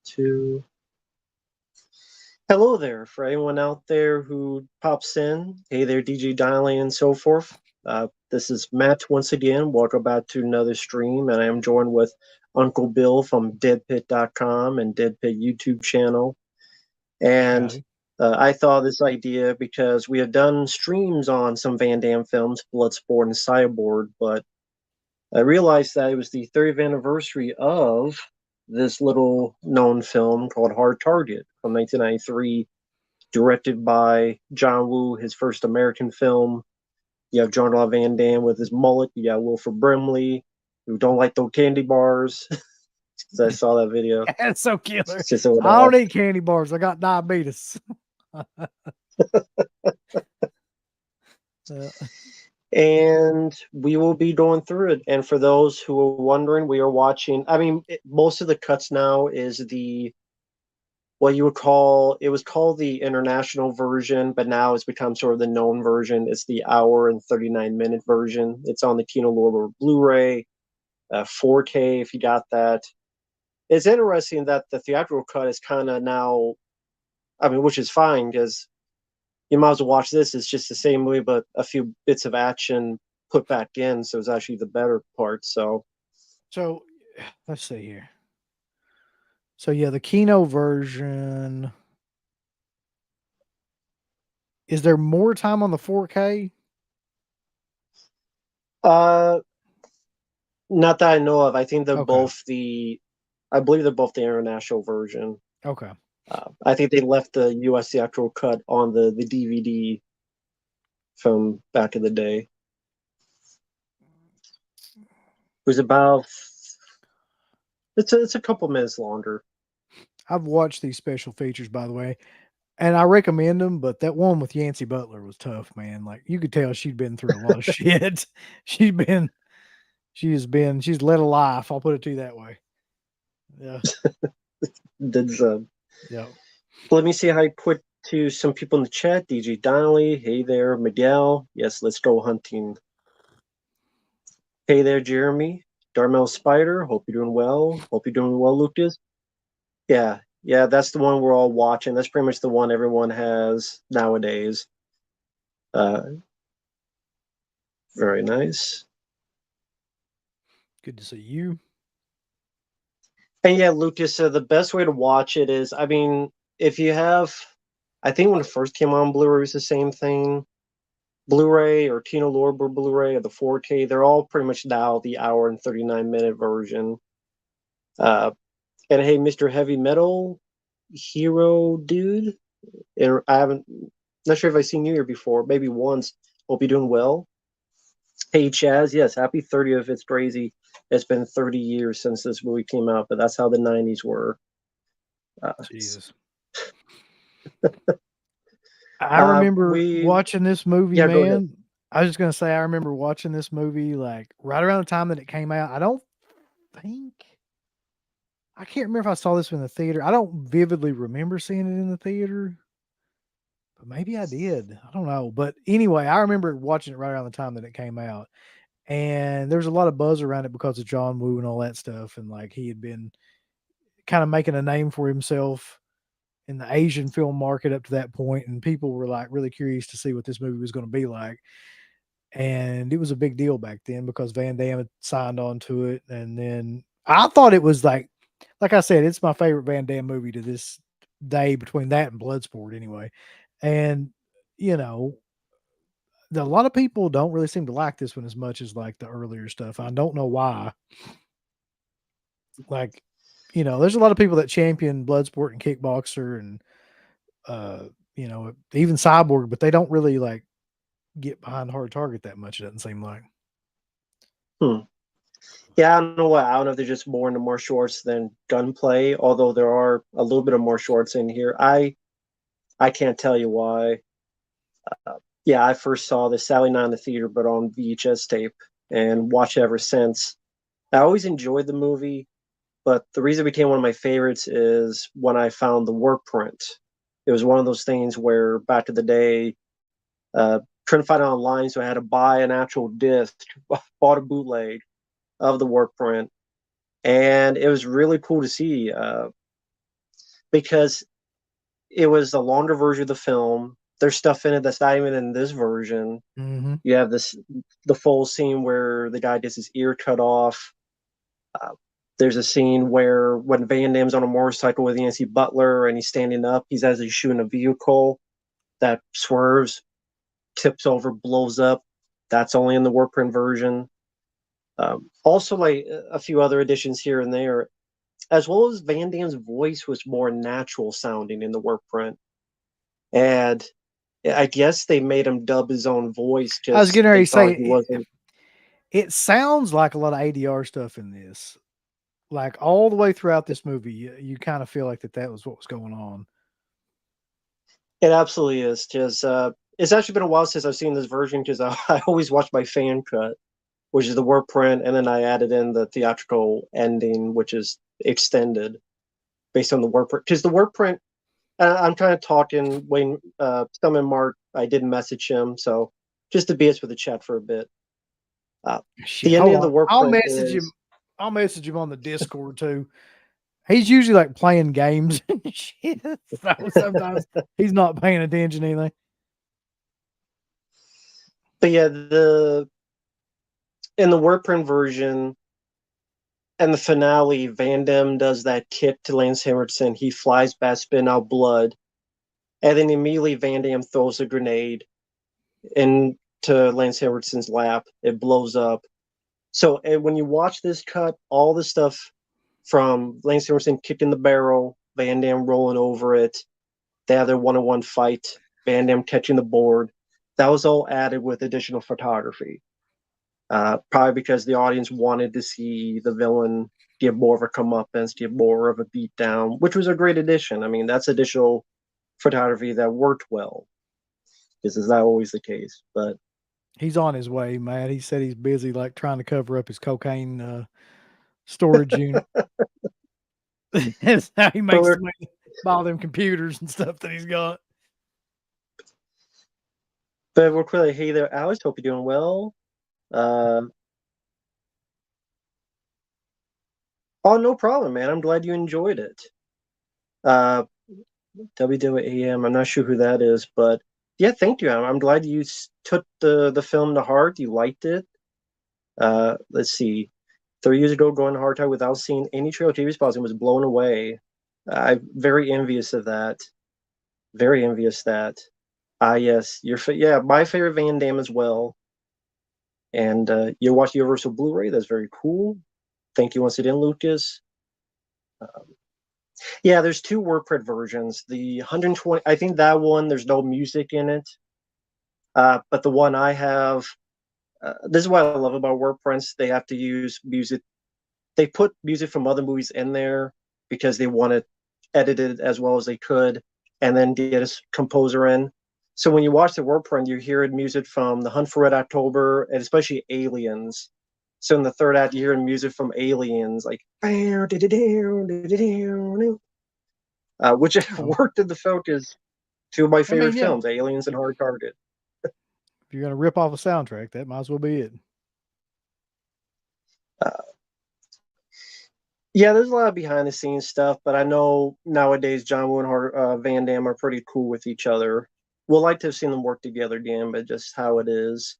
Two. Hello there, for anyone out there who pops in. Hey there, DJ Dialing and so forth. This is Matt once again. Welcome back to another stream, and I am joined with Uncle Bill from deadpit.com and Deadpit YouTube channel. And Okay. I thought of this idea because we have done streams on some Van Damme films, Bloodsport and Cyborg, but I realized that it was the 30th anniversary of this little known film called Hard Target from 1993, directed by John Woo, his first American film. You have John Claude Van Damme with his mullet. You got Wilford Brimley, who don't like those candy bars. Because I saw that video. That's so killer. Just so I don't eat candy bars. I got diabetes. Uh, and we will be going through it. And for those who are wondering, we are watching. I mean, most of the cuts now is the what you would call it was called the international version, but now it's become sort of the known version. It's the hour and 39-minute version. It's on the Kino Lorber Blu-ray, 4K if you got that. It's interesting that the theatrical cut is kind of now, I mean, which is fine because you might as well watch this. It's just the same movie, but a few bits of action put back in, so it's actually the better part. So, so let's see here. So yeah, the Kino version. Is there more time on the 4K? uh, not that I know of. I think they're Okay. both the, I believe they're both the international version. Okay. I think they left the U.S. theatrical cut on the DVD from back in the day. It was about it's a couple minutes longer. I've watched these special features, by the way, and I recommend them. But that one with Yancey Butler was tough, man. Like you could tell she'd been through a lot of shit. She'd been, she's led a life. I'll put it to you that way. Yeah. Did Yeah. let me see how I put to some people in the chat. DJ Donnelly, hey there, Miguel. Yes, let's go hunting. Hey there, Jeremy. Darmel Spider. Hope you're doing well. Hope you're doing well, Lucas. Yeah, yeah, that's the one we're all watching. That's pretty much the one everyone has nowadays. Uh, very nice. Good to see you. And yeah, Lucas, the best way to watch it is, I mean, if you have, I think when it first came on Blu-ray, it was the same thing. Blu-ray or Tino Lorber Blu-ray or the 4K, they're all pretty much now the hour and 39-minute version. Uh, and hey, Mr. Heavy Metal Hero Dude, I haven't, not sure if I've seen you here before, maybe once. Hope you're doing well. Hey, Chaz, yes, happy 30th. It's crazy. It's been 30 years since this movie came out, but that's how the 90s were. Uh, Jesus. I remember we watching this movie, Yeah, go ahead. man. I was just gonna say I remember watching this movie like right around the time that it came out. I don't think I can't remember if I saw this in the theater. I don't vividly remember seeing it in the theater, but maybe I did. I don't know. But anyway, I remember watching it right around the time that it came out. And there was a lot of buzz around it because of John Woo and all that stuff. And like he had been kind of making a name for himself in the Asian film market up to that point, and people were like really curious to see what this movie was going to be like. And it was a big deal back then because Van Damme had signed on to it, and then I thought it was like I said, it's my favorite Van Damme movie to this day between that and Bloodsport, anyway. And you know, a lot of people don't really seem to like this one as much as like the earlier stuff. I don't know why. Like, there's a lot of people that champion Bloodsport and Kickboxer and uh, even Cyborg, but they don't really like get behind Hard Target that much. It doesn't seem like. Hmm. Yeah, I don't know what. I don't know if they're just more into martial arts than gunplay, although there are a little bit of martial arts in here. I can't tell you why. Yeah, I first saw this Sally not in the theater, but on VHS tape and watched it ever since. I always enjoyed the movie, but the reason it became one of my favorites is when I found the work print. It was one of those things where back in the day, couldn't find it online, so I had to buy an actual disc, bought a bootleg of the work print, and it was really cool to see because it was a longer version of the film. There's stuff in it that's not even in this version. Mhm. You have the full scene where the guy gets his ear cut off. Uh, there's a scene where when Van Damme's on a motorcycle with Yancy Butler and he's standing up, he's as he's shooting a vehicle that swerves, tips over, blows up. That's only in the work print version. Also, like a few other additions here and there, as well as Van Damme's voice was more natural sounding in the work print. And I guess they made him dub his own voice I was because getting they ready to say thought he wasn't. it sounds like a lot of ADR stuff in this. Like all the way throughout this movie, you kind of feel like that was what was going on. It absolutely is. Because it's actually been a while since I've seen this version because I always watch my fan cut, which is the work print, and then I added in the theatrical ending, which is extended based on the work print. Because the work print, I'm kind of talking Wayne, Stuntman Marq. I did message him, so just to BS with the chat for a bit. Uh, Shit, the ending hold of the on. work I'll print message him. is I'll message him on the Discord too. He's usually like playing games and shit. So sometimes he's not paying attention to anything. but yeah, the in the work print version and the finale, Van Damme does that kick to Lance Henriksen. He flies back, spitting out blood, and then immediately Van Damme throws a grenade into Lance Henriksen's lap. It blows up. So when you watch this cut, all the stuff from Lance Henriksen kicking the barrel, Van Damme rolling over it, they have their one-on-one fight, Van Damme catching the board. That was all added with additional photography. Probably because the audience wanted to see the villain get more of a comeuppance, get more of a beatdown, which was a great addition. I mean, that's additional photography that worked well. This is not always the case, but He's on his way, man. He said he's busy, like trying to cover up his cocaine storage unit. That's how he but makes the money. Buy all them computers and stuff that he's got. we're clearly, hey there, Alex. Hope you're doing well. Uh, oh, no problem, man. I'm glad you enjoyed it. Uh, WWAM. I'm not sure who that is, but yeah, thank you. I'm glad you took the film to heart. You liked it. Let's see. 3 years ago, going to Hard Time without seeing any trail TV spots and was blown away. I'm very envious of that. Very envious that. Yes, yeah, my favorite Van Damme as well. And you watched Universal Blu-ray. That's very cool. Thank you once again, Lucas. Yeah, there's two WordPress versions. The 120, I think that one, there's no music in it. But the one I have, this is what I love about WordPrints. They have to use music. They put music from other movies in there because they want it edited as well as they could, and then get a composer in. So when you watch the WordPrint, you're hearing music from The Hunt for Red October and especially Aliens. So in the third act, you're hearing music from Aliens, like which Oh, worked in the film because two of my I mean, favorite yeah. films, Aliens and Hard Target. If you're gonna rip off a soundtrack, that might as well be it. Uh, yeah, there's a lot of behind the scenes stuff, but I know nowadays John Woo and Van Damme are pretty cool with each other. We'll like to have seen them work together again, but just how it is.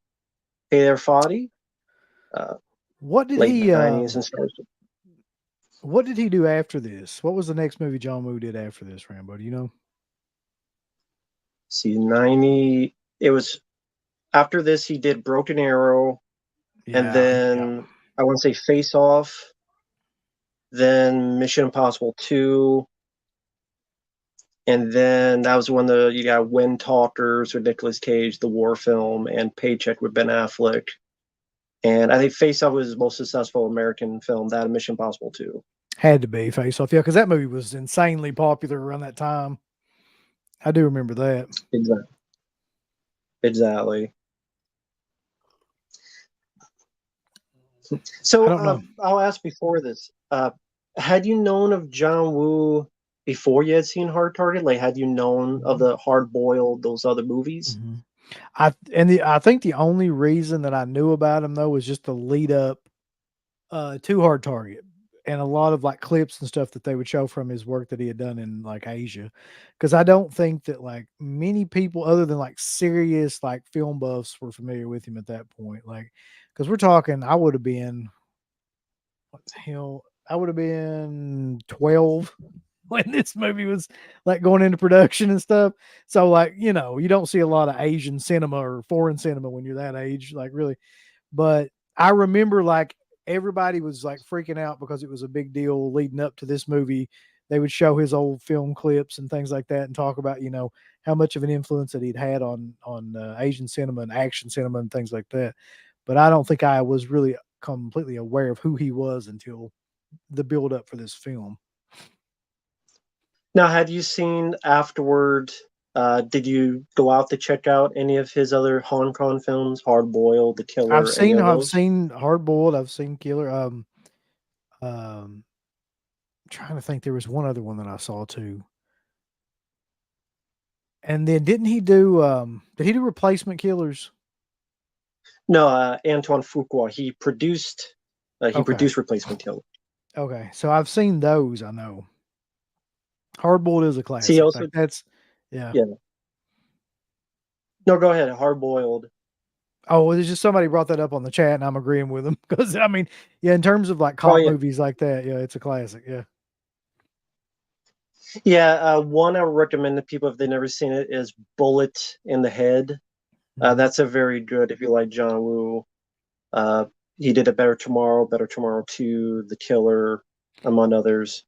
Hey there, Foddy. Uh, What did late he? 90s and stars. What did he do after this? What was the next movie John Woo did after this, Rambo? Do you know? See, 90. It was after this, he did Broken Arrow, and Yeah, yeah. then I want to say Face Off, then Mission Impossible 2, and then that was when you got Wind Talkers with Nicolas Cage, the war film, and Paycheck with Ben Affleck. And I think Face Off was his most successful American film, that and Mission Impossible 2. Had to be Face Off, yeah, because that movie was insanely popular around that time. I do remember that. Exactly. Exactly. I So don't know. I'll ask before this. Had you known of John Woo before you had seen Hard Target? Like, had you known of Mhm, the Hard Boiled, those other movies? mhm. I think the only reason that I knew about him though was just the lead up to Hard Target. and a lot of like clips and stuff that they would show from his work that he had done in like Asia. Because I don't think that like many people other than like serious like film buffs were familiar with him at that point. Like, because we're talking, I would have been what the hell? I would have been 12 when this movie was like going into production and stuff. So like, you know, you don't see a lot of Asian cinema or foreign cinema when you're that age, like really. But I remember like everybody was like freaking out because it was a big deal leading up to this movie. They would show his old film clips and things like that and talk about, you know, how much of an influence that he'd had on Asian cinema and action cinema and things like that. But I don't think I was really completely aware of who he was until the build up for this film. Now, had you seen afterward? Did you go out to check out any of his other Hong Kong films, Hard Boiled, The Killer, any of I've those? seen Hard Boiled, I've seen Killer. Um, trying to think, there was one other one that I saw too. And then did he do Replacement Killers? No, Antoine Fuqua. He Okay. produced Replacement Killer. Okay. So I've seen those, I know. Hard Boiled is a See, classic. also, Like that's yeah. yeah. No, go ahead. Hard Boiled. Oh, well, it's just somebody brought that up on the chat and I'm agreeing with them because I mean, yeah, in terms of like Oh cop yeah, movies like that, yeah, it's a classic. Yeah. yeah. One I would recommend to people if they've never seen it is Bullet in the Head. Mhm. That's a very good if you like John Woo. Uh, he did a Better Tomorrow 2, The Killer, among others.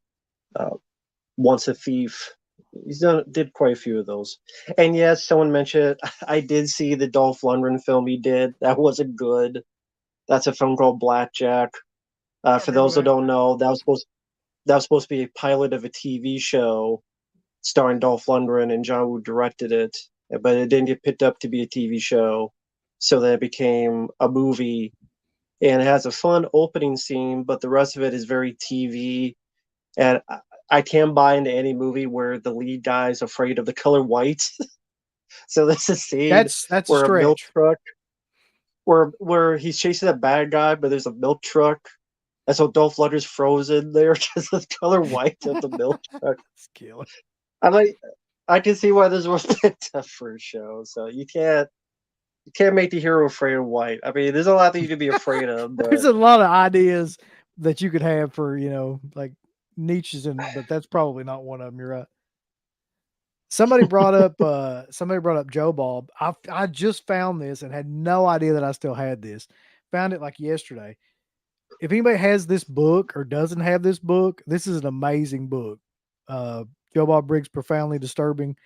Uh, Once a Thief. Did quite a few of those. And yes, someone mentioned I did see the Dolph Lundgren film he did. That wasn't good. That's a film called Blackjack. I For remember those who that. don't know, that was supposed to be a pilot of a TV show starring Dolph Lundgren, and John Woo directed it, but it didn't get picked up to be a TV show, so that it became a movie. And it has a fun opening scene, but the rest of it is very TV. And I can buy into any movie where the lead guy is afraid of the color white. So this is a scene That's a where a milk stretch. truck, where he's chasing a bad guy, but there's a milk truck, and so Dolph Lundgren's frozen there, just the color white of the milk truck. It's killer. I'm like, I can see why this was picked up for a show. So you can't make the hero afraid of white. I mean, there's a lot that you can be afraid of, There's but a lot of ideas that you could have for, like niches but that's probably not one of them. You're right. Somebody brought up Joe Bob. I just found this and had no idea that I still had this. Found it like yesterday. If anybody has this book or doesn't have this book, this is an amazing book. Uh, Joe Bob Briggs' profoundly disturbing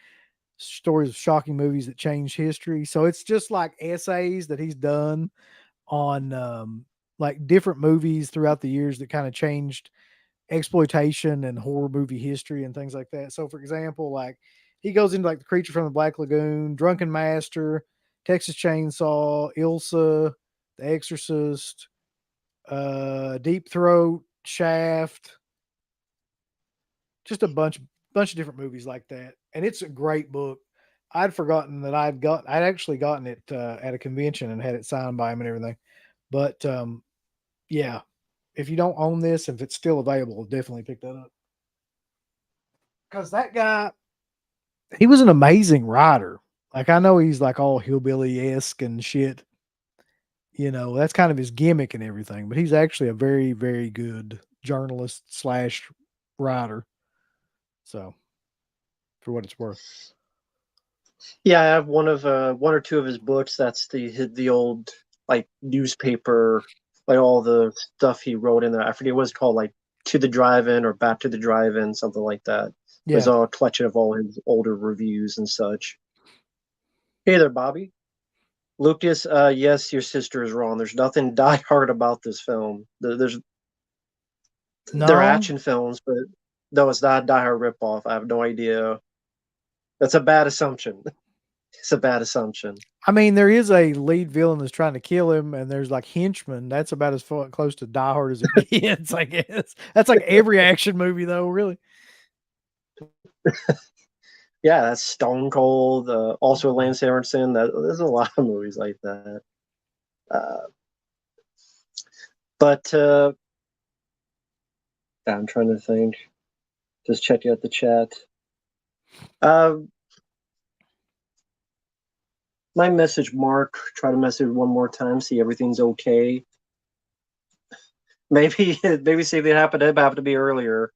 stories of shocking movies that changed history. So it's just like essays that he's done on like different movies throughout the years that kind of changed exploitation and horror movie history and things like that. So, for example, like he goes into like The Creature from the Black Lagoon, Drunken Master, Texas Chainsaw, Ilsa, The Exorcist, Deep Throat, Shaft, just a bunch of different movies like that. And it's a great book. I'd forgotten that I'd actually gotten it at a convention and had it signed by him and everything. But yeah, if you don't own this, if it's still available, definitely pick that up. Because that guy, he was an amazing writer. Like I know he's like all hillbilly esque and shit. That's kind of his gimmick and everything. But he's actually a very, very good journalist slash writer. So for what it's worth. yeah, I have one or two of his books. That's the old like newspaper, like all the stuff he wrote in there. I forget what it's called, like To the Drive-In or Back to the Drive-In, something like that. It was Yeah. all a collection of all his older reviews and such. Hey there, Bobby. Lucas, yes, your sister is wrong. There's nothing diehard about this film. They're No, action films, but no, it's not a diehard ripoff. I have no idea. That's a bad assumption. It's a bad assumption. I mean, there is a lead villain that's trying to kill him, and there's like henchmen. That's about as far, close to Die Hard as it gets, I guess. That's like every action movie, though, really. Yeah, that's Stone Cold. Also, Yeah. Lance Aronson. There's a lot of movies like that. Uh, but I'm trying to think. Just checking out the chat. Uh, my message, Mark. Try to message one more time. See everything's okay. Maybe see if it happened. It happened to be earlier.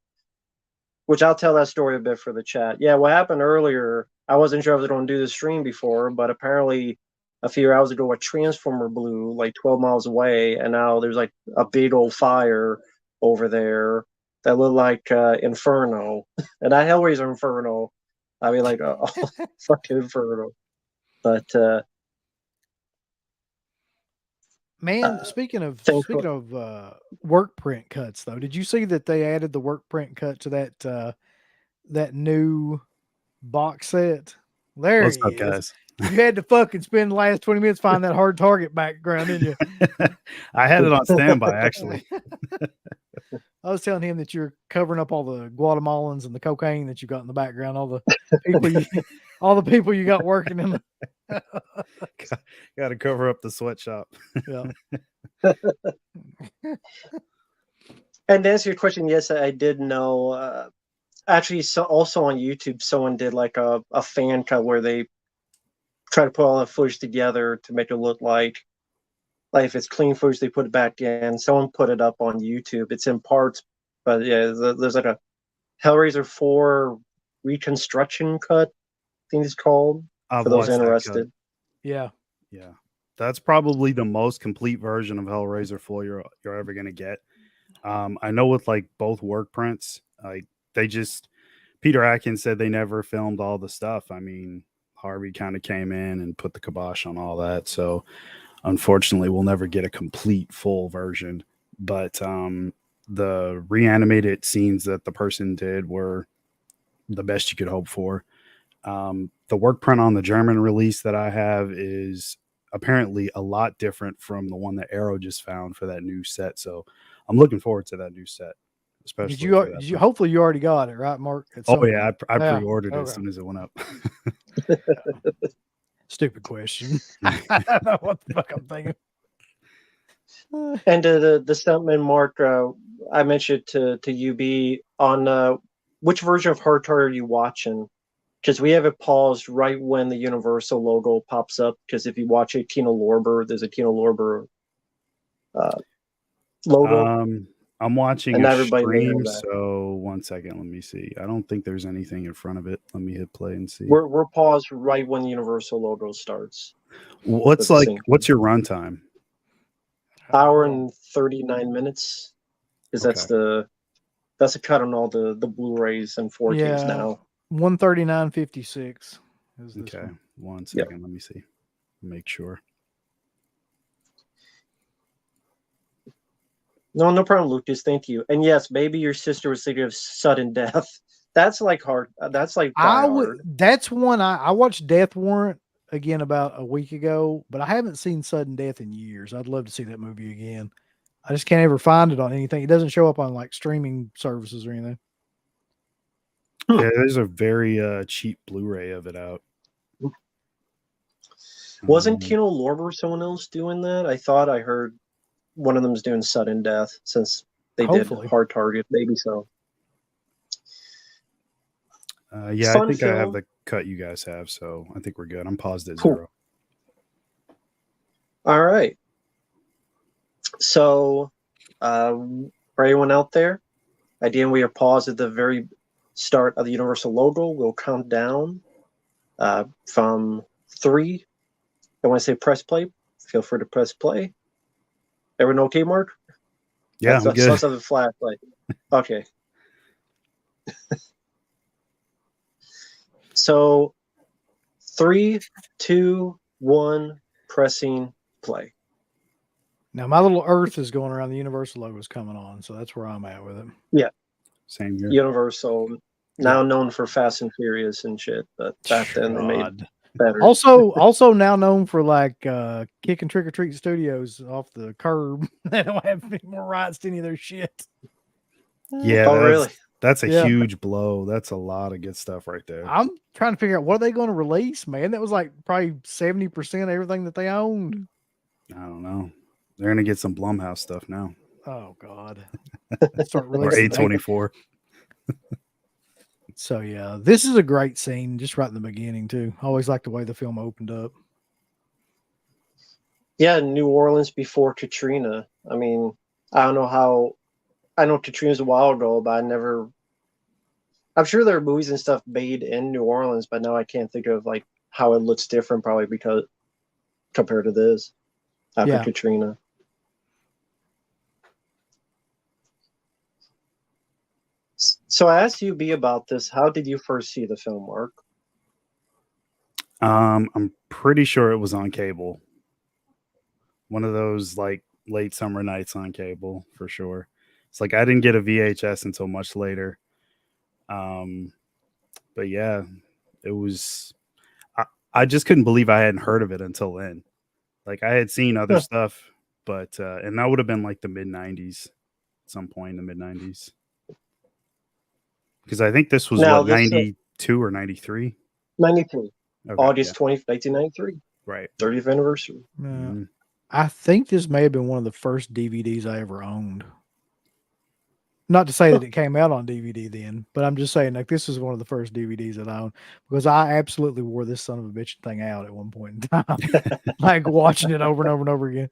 Which I'll tell that story a bit for the chat. Yeah, what happened earlier, I wasn't sure if I was going to do the stream before, but apparently a few hours ago a transformer blew like 12 miles away, and now there's like a big old fire over there that looked like Inferno. And that Hellraiser Inferno. I mean, like, oh, fucking Inferno. But Man, speaking thankfully, of work print cuts though, did you see that they added the work print cut to that new box set? There What's he up, is. guys? You had to fucking spend the last 20 minutes find that hard target background, didn't you? I had it on standby, actually. I was telling him that you're covering up all the Guatemalans and the cocaine that you got in the background, all the people all the people you got working in the Got to cover up the sweatshop. yeah. and to answer your question, yes, I did know. Actually, so also on YouTube, someone did like a fan cut where they try to put all the footage together to make it look like if it's clean footage, they put it back in. Someone put it up on YouTube. It's in parts, but yeah, there's like a Hellraiser 4 reconstruction cut, I think it's called, I've for those watched that cut. interested. Yeah. Yeah, that's probably the most complete version of Hellraiser 4 you're ever gonna get. I know with like both work prints, like they just Peter Atkins said they never filmed all the stuff. I mean, Harvey kind of came in and put the kibosh on all that, so unfortunately, we'll never get a complete full version. But the reanimated scenes that the person did were the best you could hope for. The work print on the German release that I have is apparently a lot different from the one that Arrow just found for that new set. So I'm looking forward to that new set, especially. Did you hopefully you already got it, right, Mark? Oh yeah, I yeah. pre-ordered it Okay. as soon as it went up. Stupid question. I don't know what the fuck I'm thinking. And the Stuntman, Mark, I mentioned to UB on which version of Hard Target are you watching? Because we have it paused right when the Universal logo pops up. Because if you watch a Tina Lorber, there's a Tina Lorber logo. I'm watching And a everybody may know stream, that. so 1 second, let me see. I don't think there's anything in front of it. Let me hit play and see. We're paused right when the Universal logo starts. What's your runtime? Hour and 39 minutes. Because Okay. that's a cut on all the Blu-rays and 4Ks now. 139.56. Okay. 1 second. Yep. Let me see. Make sure. No problem, Lucas. Thank you. And yes, maybe your sister was thinking of sudden death. That's like hard. That's like hard. That's one I watched Death Warrant again about a week ago, but I haven't seen Sudden Death in years. I'd love to see that movie again. I just can't ever find it on anything. It doesn't show up on like streaming services or anything. Yeah, there's a very cheap Blu-ray of it out. Wasn't Tino Lorber someone else doing that? I thought I heard one of them is doing Sudden Death since they did Hard Target. Maybe so. Yeah, I think I have the cut you guys have, so I think we're good. I'm paused at 0. All right. So, for anyone out there, again, we are paused at the very start of the Universal logo. We'll count down from 3. I want to say press play. Feel free to press play. Everyone okay, Mark? Yeah, I'm good. Let's have a flashlight. Okay. So, 3, 2, 1, pressing play. Now, my little Earth is going around. The Universal logo is coming on, so that's where I'm at with it. Yeah. Same here. Universal, now known for Fast and Furious and shit, but back then they made better. Also now known for like kicking Trick or Treat Studios off the curb. They don't have any more rights to any of their shit. Yeah. Really? That's a huge blow. That's a lot of good stuff right there. I'm trying to figure out what are they going to release, man. That was like probably 70% of everything that they owned. I don't know. They're gonna get some Blumhouse stuff now. Oh God. Start or releasing. A24. So yeah, this is a great scene, just right in the beginning too. I always like the way the film opened up. Yeah, New Orleans before Katrina. I mean, I don't know how. I know Katrina's a while ago, but I never. I'm sure there are movies and stuff made in New Orleans, but now I can't think of like how it looks different, probably because compared to this after Yeah. Katrina. So I asked you, B, about this. How did you first see the film, Mark? I'm pretty sure it was on cable. One of those like late summer nights on cable for sure. It's like I didn't get a VHS until much later. Um, but yeah, it was. I just couldn't believe I hadn't heard of it until then. Like I had seen other stuff, but and that would have been like the mid '90s, some point in the mid '90s. Because I think this was Now what this 92 or 93. 93, Okay, August yeah, 20th, 1993, right. 30th anniversary. Mhm. I think this may have been one of the first DVDs I ever owned. Not to say that it came out on DVD then, but I'm just saying like this is one of the first DVDs that I owned because I absolutely wore this son of a bitch thing out at one point in time, like watching it over and over and over again.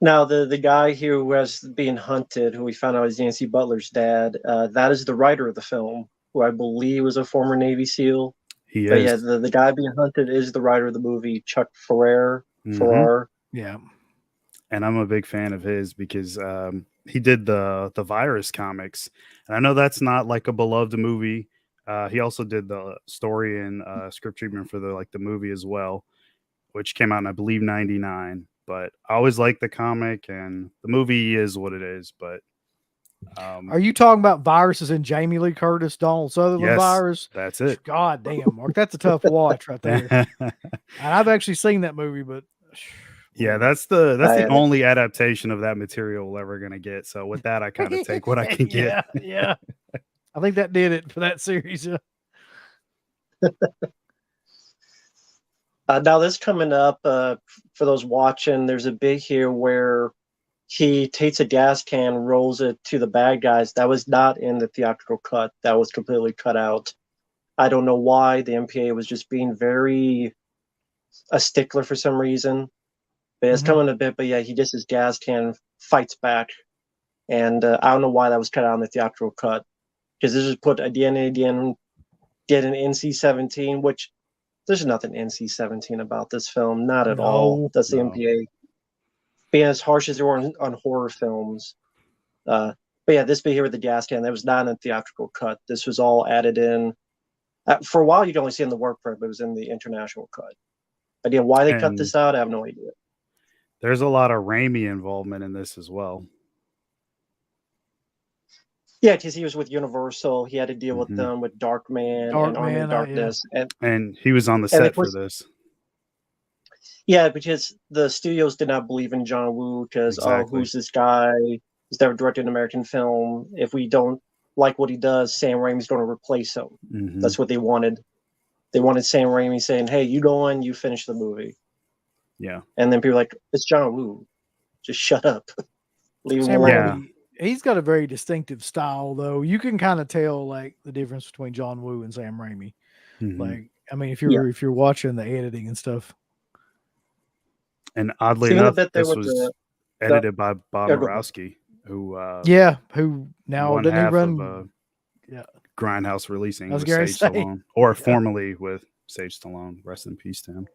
Now the guy who was being hunted, who we found out is Nancy Butler's dad, that is the writer of the film, who I believe was a former Navy SEAL. He But yeah, is. the guy being hunted is the writer of the movie, Chuck Ferrer. Mhm. Farrar. Yeah. And I'm a big fan of his because he did the virus comics, and I know that's not like a beloved movie. He also did the story and script treatment for the movie as well, which came out in I believe '99. But I always liked the comic, and the movie is what it is. But Are you talking about viruses in Jamie Lee Curtis, Donald Sutherland yes, virus? that's it. God damn, Mark, that's a tough watch right there. And I've actually seen that movie, but yeah, that's the I, only adaptation of that material we're ever gonna get. So with that, I kind of take what I can get. yeah. I think that did it for that series. now this coming up for those watching, there's a bit here where he takes a gas can, rolls it to the bad guys. That was not in the theatrical cut. That was completely cut out. I don't know why. The MPA was just being very a stickler for some reason. But it's coming a bit. But yeah, he just his gas can, fights back, and I don't know why that was cut out in the theatrical cut because this is put at the end get an NC-17, which there's nothing NC-17 about this film, not at all. No. That's the No. MPA being as harsh as they were on horror films. But yeah, this bit here with the gas can, that was not in a theatrical cut. This was all added in. For a while, you'd only see it in the work print, but it was in the international cut. Again, why they cut And this out, I have no idea. there's a lot of Raimi involvement in this as well. Yeah, because he was with Universal. He had to deal with Mhm. them with Darkman and Army of Darkman, yeah. Darkness. And he was on the And set of course, for this. yeah, because the studios did not believe in John Woo because, oh, Exactly. who's this guy? He's never directed an American film. If we don't like what he does, Sam Raimi's going to replace him. Mhm. That's what they wanted. They wanted Sam Raimi saying, hey, you go on, you finish the movie. Yeah. And then people are like, it's John Woo. Just shut up. Leave him Sam alone. Yeah. Raimi, he's got a very distinctive style, though. You can kind of tell like the difference between John Woo and Sam Raimi. Mhm. Like, I mean, if Yeah. you're watching the editing and stuff. And oddly Seeing a enough, bit there this with was edited by Bob yeah, go ahead. Murawski, who Yeah, who now one doesn't he half run? of Yeah, Grindhouse Releasing I was with gonna Sage say, Stallone, or yeah. formerly with Sage Stallone. Rest in peace to him.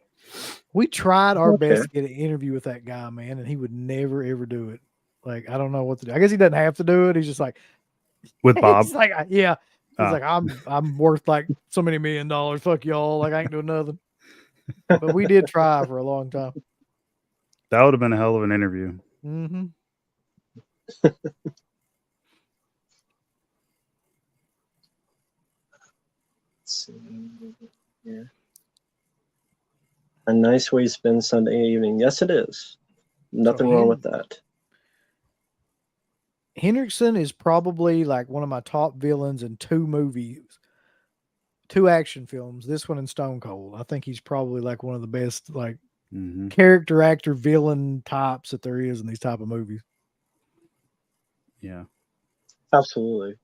We tried our Okay. best to get an interview with that guy, man, and he would never ever do it. Like, I don't know what to do. I guess he doesn't have to do it. He's just like, With Bob. he's like, yeah. He's Oh. like, I'm worth like so many $1 million. Fuck y'all. Like, I ain't doing nothing. But we did try for a long time. That would have been a hell of an interview. Mm-hmm. Let's see. Yeah. A nice way to spend Sunday evening. Yes, it is. Nothing wrong with that. Hendrickson is probably like one of my top villains in 2 movies, 2 action films. This one and Stone Cold. I think he's probably like one of the best like Mhm. character actor villain types that there is in these type of movies. Yeah. Absolutely.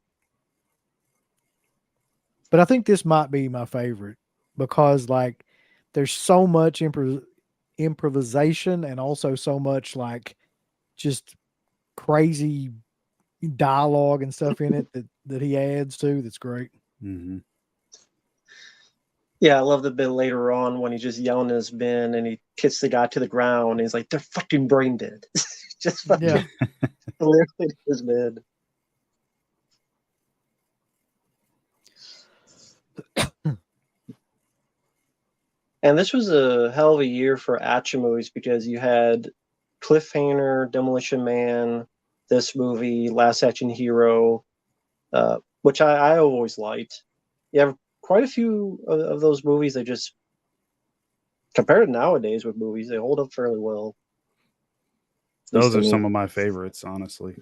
But I think this might be my favorite because like there's so much improvisation and also so much like just crazy dialogue and stuff in it that he adds to that's great. Mhm. Yeah, I love the bit later on when he's just yelling at his men and he hits the guy to the ground and he's like, they're fucking brain dead. Just fucking Yeah. literally to his men. And this was a hell of a year for action movies because you had Cliffhanger, Demolition Man, this movie, Last Action Hero, which I always liked. You have quite a few of those movies that just, compared to nowadays with movies, they hold up fairly well. At least Those to are me. some of my favorites, honestly.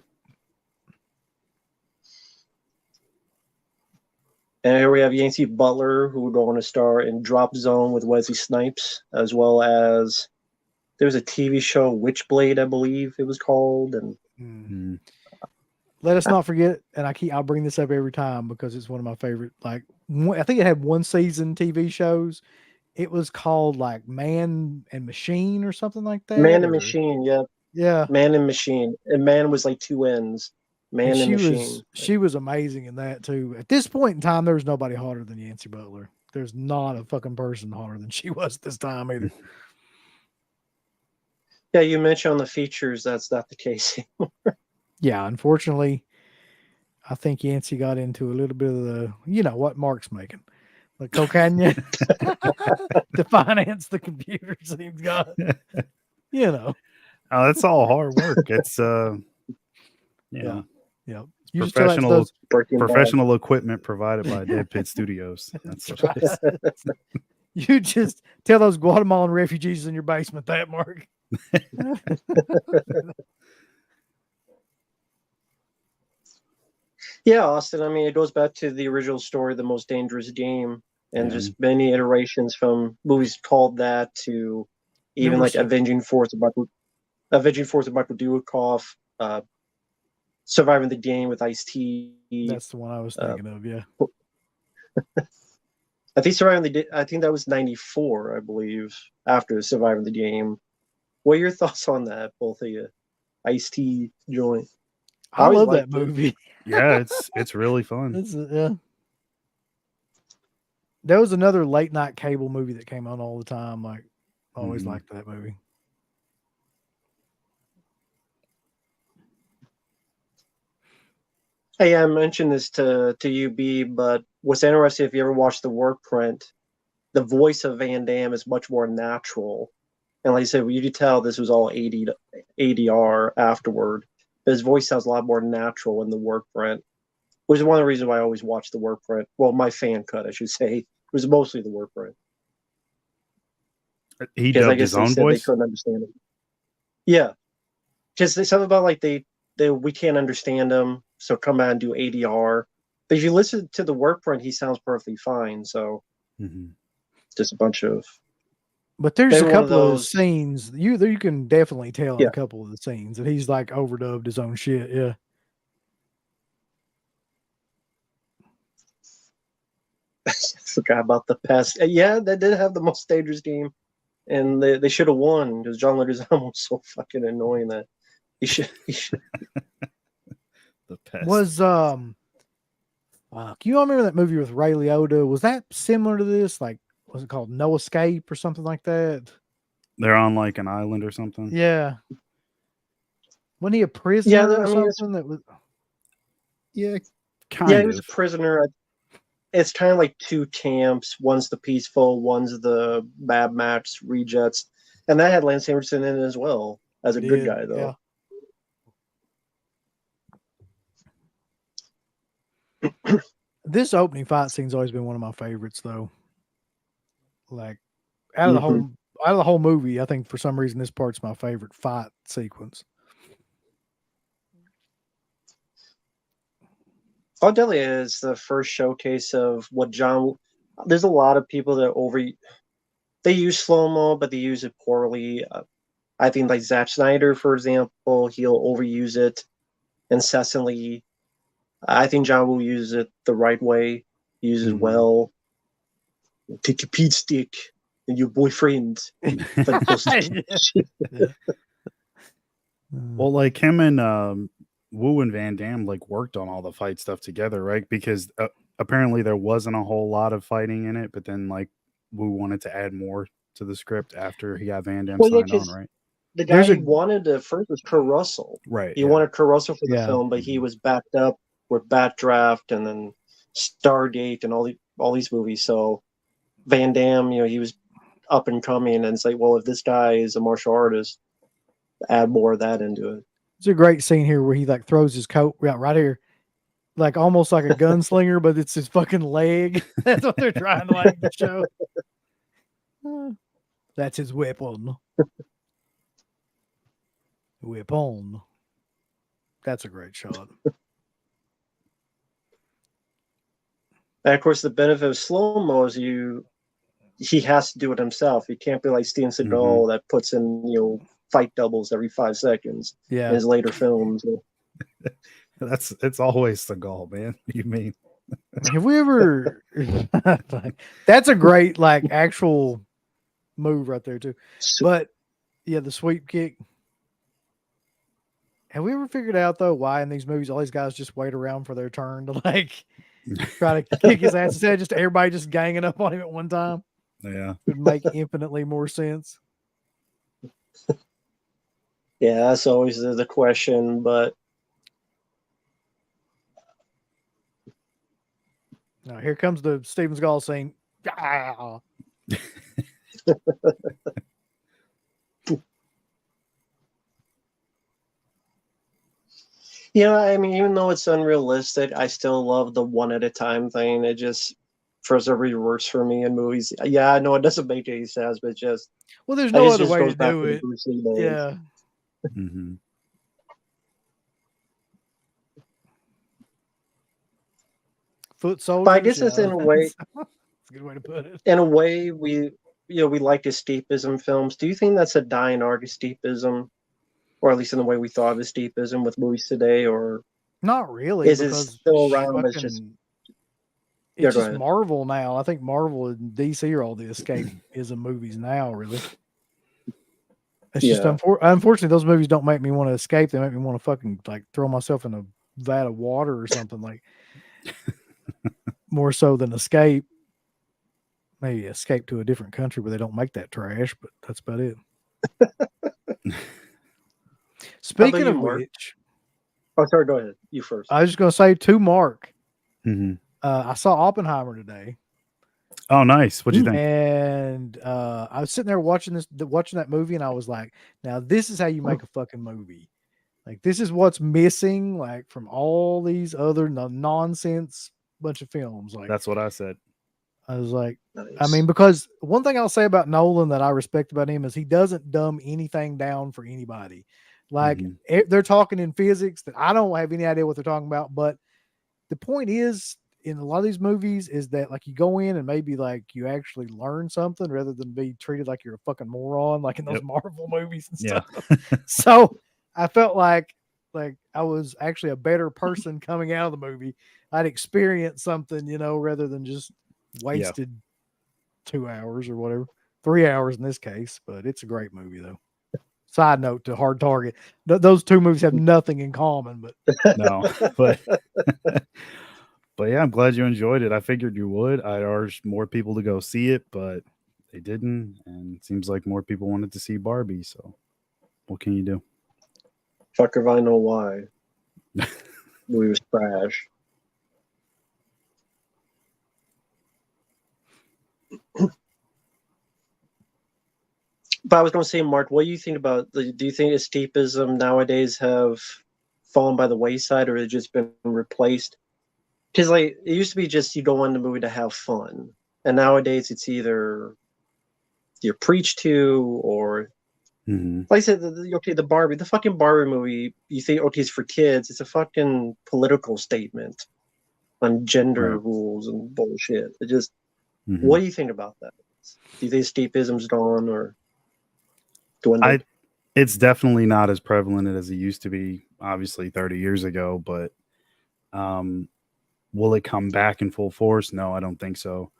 And here we have Yancey Butler, who would go on to star in Drop Zone with Wesley Snipes, as well as there was a TV show, Witchblade, I believe it was called, and Mm. Let us not forget, and I'll bring this up every time because it's one of my favorite. Like, I think it had one season TV shows. It was called like Man and Machine or something like Man that. and Or Machine. Yeah, yeah, Man and Machine, and Man was like two N's. and Man and Machine. she was amazing in that too. At this point in time, there was nobody hotter than Yancey Butler. There's not a fucking person hotter than she was this time either. Yeah, you mentioned on the features that's not the case. Yeah, unfortunately, I think Yancey got into a little bit of the, you know, what Mark's making, the cocaine to finance the computers that he's got. You know, Oh, that's all hard work. It's yeah. You just tell that to professional those. Breaking Bad. professional equipment provided by Dead Pit Studios. That's That's what it is. right. You just tell those Guatemalan refugees in your basement that, Mark. Yeah, Austin. I mean, it goes back to the original story, The Most Dangerous Game, and Yeah. just many iterations from movies called that to even Number like six. Avenging Force of Michael Dudikoff, Surviving the Game with Ice-T. That's the one I was thinking of. Yeah. I think that was 94, I believe, after Surviving the Game. What are your thoughts on that, both of you? Ice-T joint. I always love that liked it. movie. Yeah, it's really fun. Yeah. There was another late night cable movie that came on all the time. Like, I always Mhm. liked that movie. Hey, I mentioned this to you, B, but what's interesting, if you ever watch the work print, the voice of Van Damme is much more natural. And like I said, you could tell this was all ADR afterward. His voice sounds a lot more natural in the work print, which is one of the reasons why I always watch the work print. Well, my fan cut, I should say, was mostly the work print. He Because I dubbed guess his they own said they voice. couldn't understand it. Yeah. Because there's something about like we can't understand him, so come out and do ADR. But if you listen to the work print, he sounds perfectly fine. So Mhm. just a bunch of But there's maybe a one of couple of those. scenes you can definitely tell in Yeah. a couple of the scenes that he's like overdubbed his own shit. Yeah. I forgot about the past. Yeah, they did have the most dangerous game, and they should have won because John Leguizamo was so fucking annoying that he should. The pest. Was you all remember that movie with Ray Liotta? Was that similar to this? Like, was it called No Escape or something like that? They're on like an island or something. Yeah. Wasn't he a Yeah, prisoner or I mean, something? That was Yeah, yeah, kind he was a of. prisoner. It's kind of like two camps. One's the peaceful, one's the Mad Max rejects, and that had Lance Henriksen in it as well as a it good did. guy, Yeah. though. This opening fight scene's always been one of my favorites, though. Like out of the Mm-hmm. whole movie, I think for some reason this part's my favorite fight sequence. Oh, definitely is the first showcase of what John. There's a lot of people that they use slow-mo, but they use it poorly. I think like Zack Snyder, for example, he'll overuse it incessantly. I think John will use it the right way, use it well. Take a Pete stick and your boyfriend. Like those Well, like him and Wu and Van Damme like worked on all the fight stuff together, right? Because apparently there wasn't a whole lot of fighting in it, but then like Wu wanted to add more to the script after he got Van Damme signed on, right? The guy he wanted to first was Kurt Russell. Right. He wanted Kurt Russell for the film, but he was backed up with Backdraft and then Stargate and all these movies. So Van Damme, he was up and coming, and it's like, well, if this guy is a martial artist, add more of that into it. It's a great scene here where he like throws his coat right here, like almost like a gunslinger, but it's his fucking leg. That's what they're trying to like show. That's his weapon. Weapon. That's a great shot. And of course, the benefit of slow-mo is he has to do it himself. He can't be like Steven Seagal that puts in, fight doubles every 5 seconds in his later films. It's always Seagal, man. You mean? Have we ever? That's a great like actual move right there too. But yeah, the sweep kick. Have we ever figured out though why in these movies all these guys just wait around for their turn to like try to kick his ass instead of just everybody just ganging up on him at one time? Yeah, it would make infinitely more sense. Yeah, that's always the question, but now here comes the Steven Seagal scene. Ah. I mean, even though it's unrealistic, I still love the one at a time thing. It just for some reason works for me in movies. Yeah, I know it doesn't make any sense, but just there's no other way to do it. Yeah. Foot soldiers. But I guess it's in a way. It's a good way to put it. In a way, we like escapism films. Do you think that's a dying art, escapism, or at least in the way we thought of escapism with movies today, or not really? Is it still around? It's just Marvel now. I think Marvel and DC are all the escapism movies now. Really, it's just unfortunately those movies don't make me want to escape. They make me want to fucking like throw myself in a vat of water or something like. More so than escape. Maybe escape to a different country where they don't make that trash, but that's about it. Speaking of which, sorry, go ahead. You first. I was just going to say to Marq. I saw Oppenheimer today. Oh, nice. What'd you think? And I was sitting there watching that movie, and I was like, "Now this is how you make a fucking movie. Like this is what's missing, like from all these other nonsense bunch of films." Like that's what I said. I was like, nice. I mean, because one thing I'll say about Nolan that I respect about him is he doesn't dumb anything down for anybody. Like they're talking in physics that I don't have any idea what they're talking about. But the point is, in a lot of these movies, is that like you go in and maybe like you actually learn something rather than be treated like you're a fucking moron, like in those Marvel movies and stuff. So I felt like I was actually a better person coming out of the movie. I'd experienced something, rather than just wasted 2 hours or whatever, 3 hours in this case. But it's a great movie, though. Side note to Hard Target, those two movies have nothing in common. But no, but yeah, I'm glad you enjoyed it. I figured you would. I urged more people to go see it, but they didn't, and it seems like more people wanted to see Barbie. So, what can you do? Fuck if I know why. We was trash. But I was going to say, Marq, what do you think about do you think escapism nowadays have fallen by the wayside, or has it just been replaced? Because like it used to be just you go on the movie to have fun, and nowadays it's either you're preached to or. Like I said, the fucking Barbie movie, you think, okay, it's for kids. It's a fucking political statement on gender rules and bullshit. It just, what do you think about that? Do you think escapism's gone or dwindled? It's definitely not as prevalent as it used to be, obviously 30 years ago, but will it come back in full force? No, I don't think so.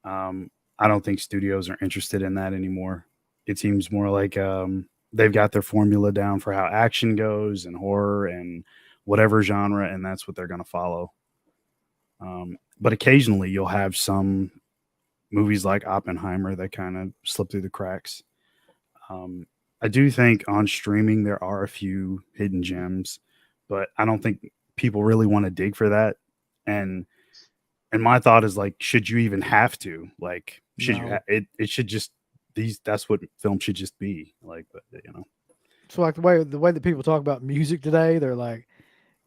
I don't think studios are interested in that anymore. It seems more like they've got their formula down for how action goes and horror and whatever genre, and that's what they're going to follow. But occasionally you'll have some movies like Oppenheimer that kind of slip through the cracks. I do think on streaming there are a few hidden gems, but I don't think people really want to dig for that. And my thought is like, should you even have to? Like, should you? No. It should just That's what film should just be like. But So like the way that people talk about music today, they're like,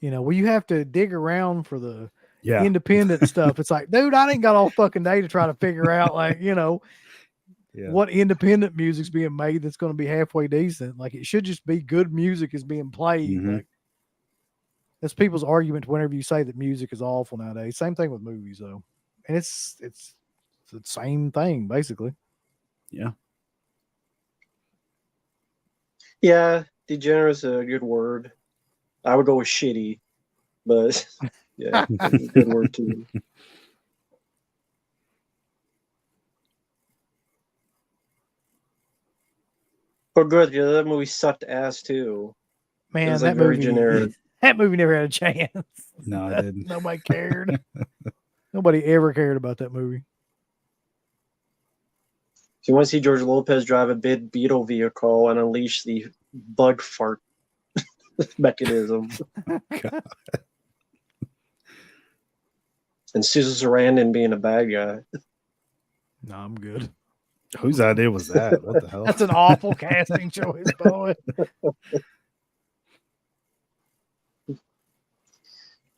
well, you have to dig around for the yeah, independent stuff. It's like, dude, I ain't got all fucking day to try to figure out like, yeah. what independent music's being made that's going to be halfway decent. Like it should just be good music is being played. Mhm. Like that's people's argument whenever you say that music is awful nowadays. Same thing with movies though. And it's the same thing basically. Yeah. Yeah, degenerate is a good word. I would go with shitty, but yeah, good word too. But good, yeah, that movie sucked ass too. It Man, was that like very movie generic. that movie never had a chance. No, I didn't. Nobody cared. Nobody ever cared about that movie. If you want to see George Lopez drive a big Beetle vehicle and unleash the bug fart mechanism, God. and Susan Sarandon being a bad guy. No, I'm good. Whose idea was that? What the hell? That's an awful casting choice, boy.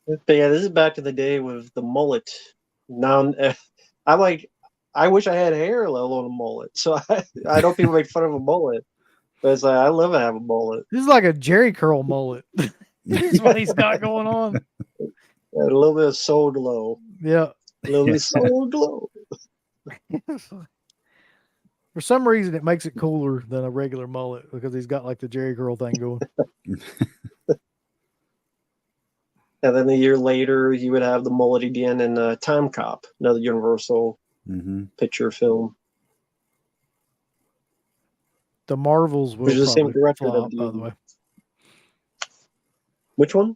But yeah, this is back in the day with the mullet. Now, I wish I had hair, let alone a mullet. So I know people make fun of a mullet, but it's like I love to have a mullet. This is like a Jerry curl mullet. That's what he's got going on. Yeah, a little bit of soul glow. Yeah. A little bit of soul glow. For some reason, it makes it cooler than a regular mullet because he's got like the Jerry curl thing going. And then a year later, you would have the mullet again in Time Cop, another Universal picture film. The Marvels will Which is the same probably director flop, that by the way. Which one?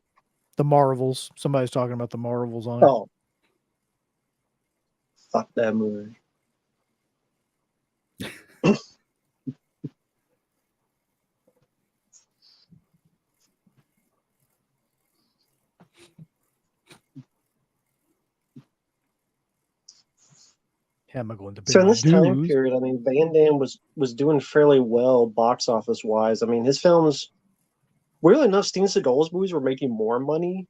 The Marvels. Somebody's talking about the Marvels on it. Oh. Fuck that movie. How am I going to pay So in my this time dues? period, I mean, Van Damme was doing fairly well box office wise. I mean, his films, weirdly enough, Steven Seagal's movies were making more money,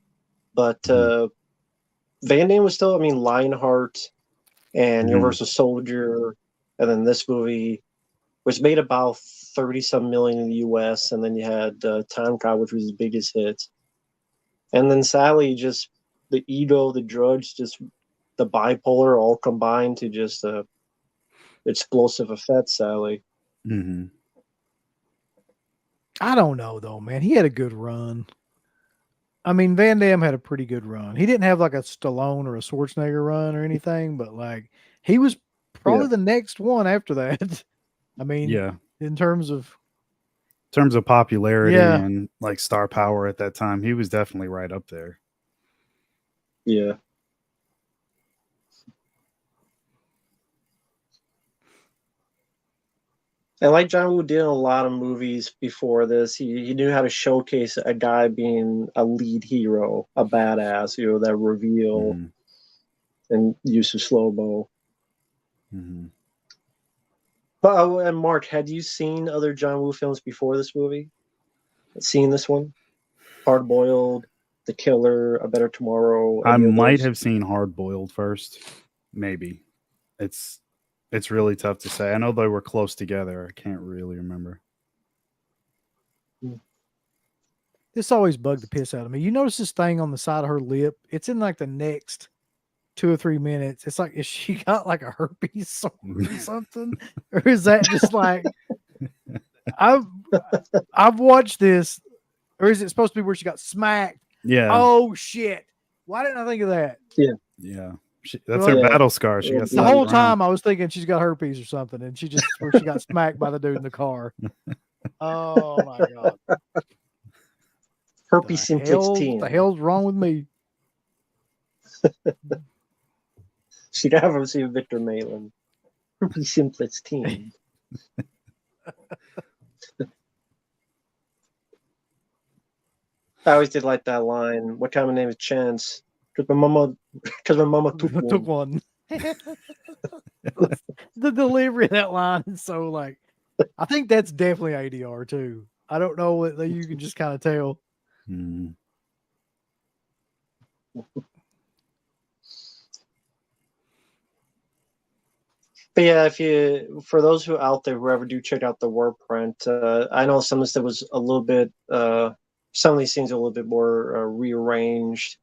but Van Damme was still, I mean, Lionheart and Universal Soldier, and then this movie was made about 30-some million in the U.S., and then you had Time Cop, which was his biggest hit. And then sadly, just the ego, the drugs, just the bipolar all combined to just explosive effect, Sally. I don't know though, man. He had a good run. I mean, Van Damme had a pretty good run. He didn't have like a Stallone or a Schwarzenegger run or anything, but like he was probably the next one after that. I mean, in terms of popularity and like star power at that time, he was definitely right up there. Yeah. And like John Woo did in a lot of movies before this, he knew how to showcase a guy being a lead hero, a badass, that reveal and use of slow-mo. But and Mark, had you seen other John Woo films before this movie? Seen this one? Hard Boiled, The Killer, A Better Tomorrow. I might have seen Hard Boiled first. Maybe. It's really tough to say. I know they were close together. I can't really remember. This always bugged the piss out of me. You notice this thing on the side of her lip? It's in like the next 2 or 3 minutes. It's like, is she got like a herpes sore or something? Or is that just like I've watched this, or is it supposed to be where she got smacked? Yeah. Oh shit. Why didn't I think of that? Yeah. That's her Yeah. battle scar. She Yeah, got The slapped whole around. time I was thinking she's got herpes or something, and she got smacked by the dude in the car. Oh my god. Herpes simplex What the 10. hell's wrong with me? She'd have him see Victor Malin. Herpes simplex 10. I always did like that line. What kind of name is Chance? Because my mama took one. Took one. The delivery of that line is so like, I think that's definitely ADR too. I don't know what you can just kind of tell. Mm. But yeah, for those who out there who ever do check out the word print, I know some of this was a little bit, some of these scenes are a little bit more rearranged.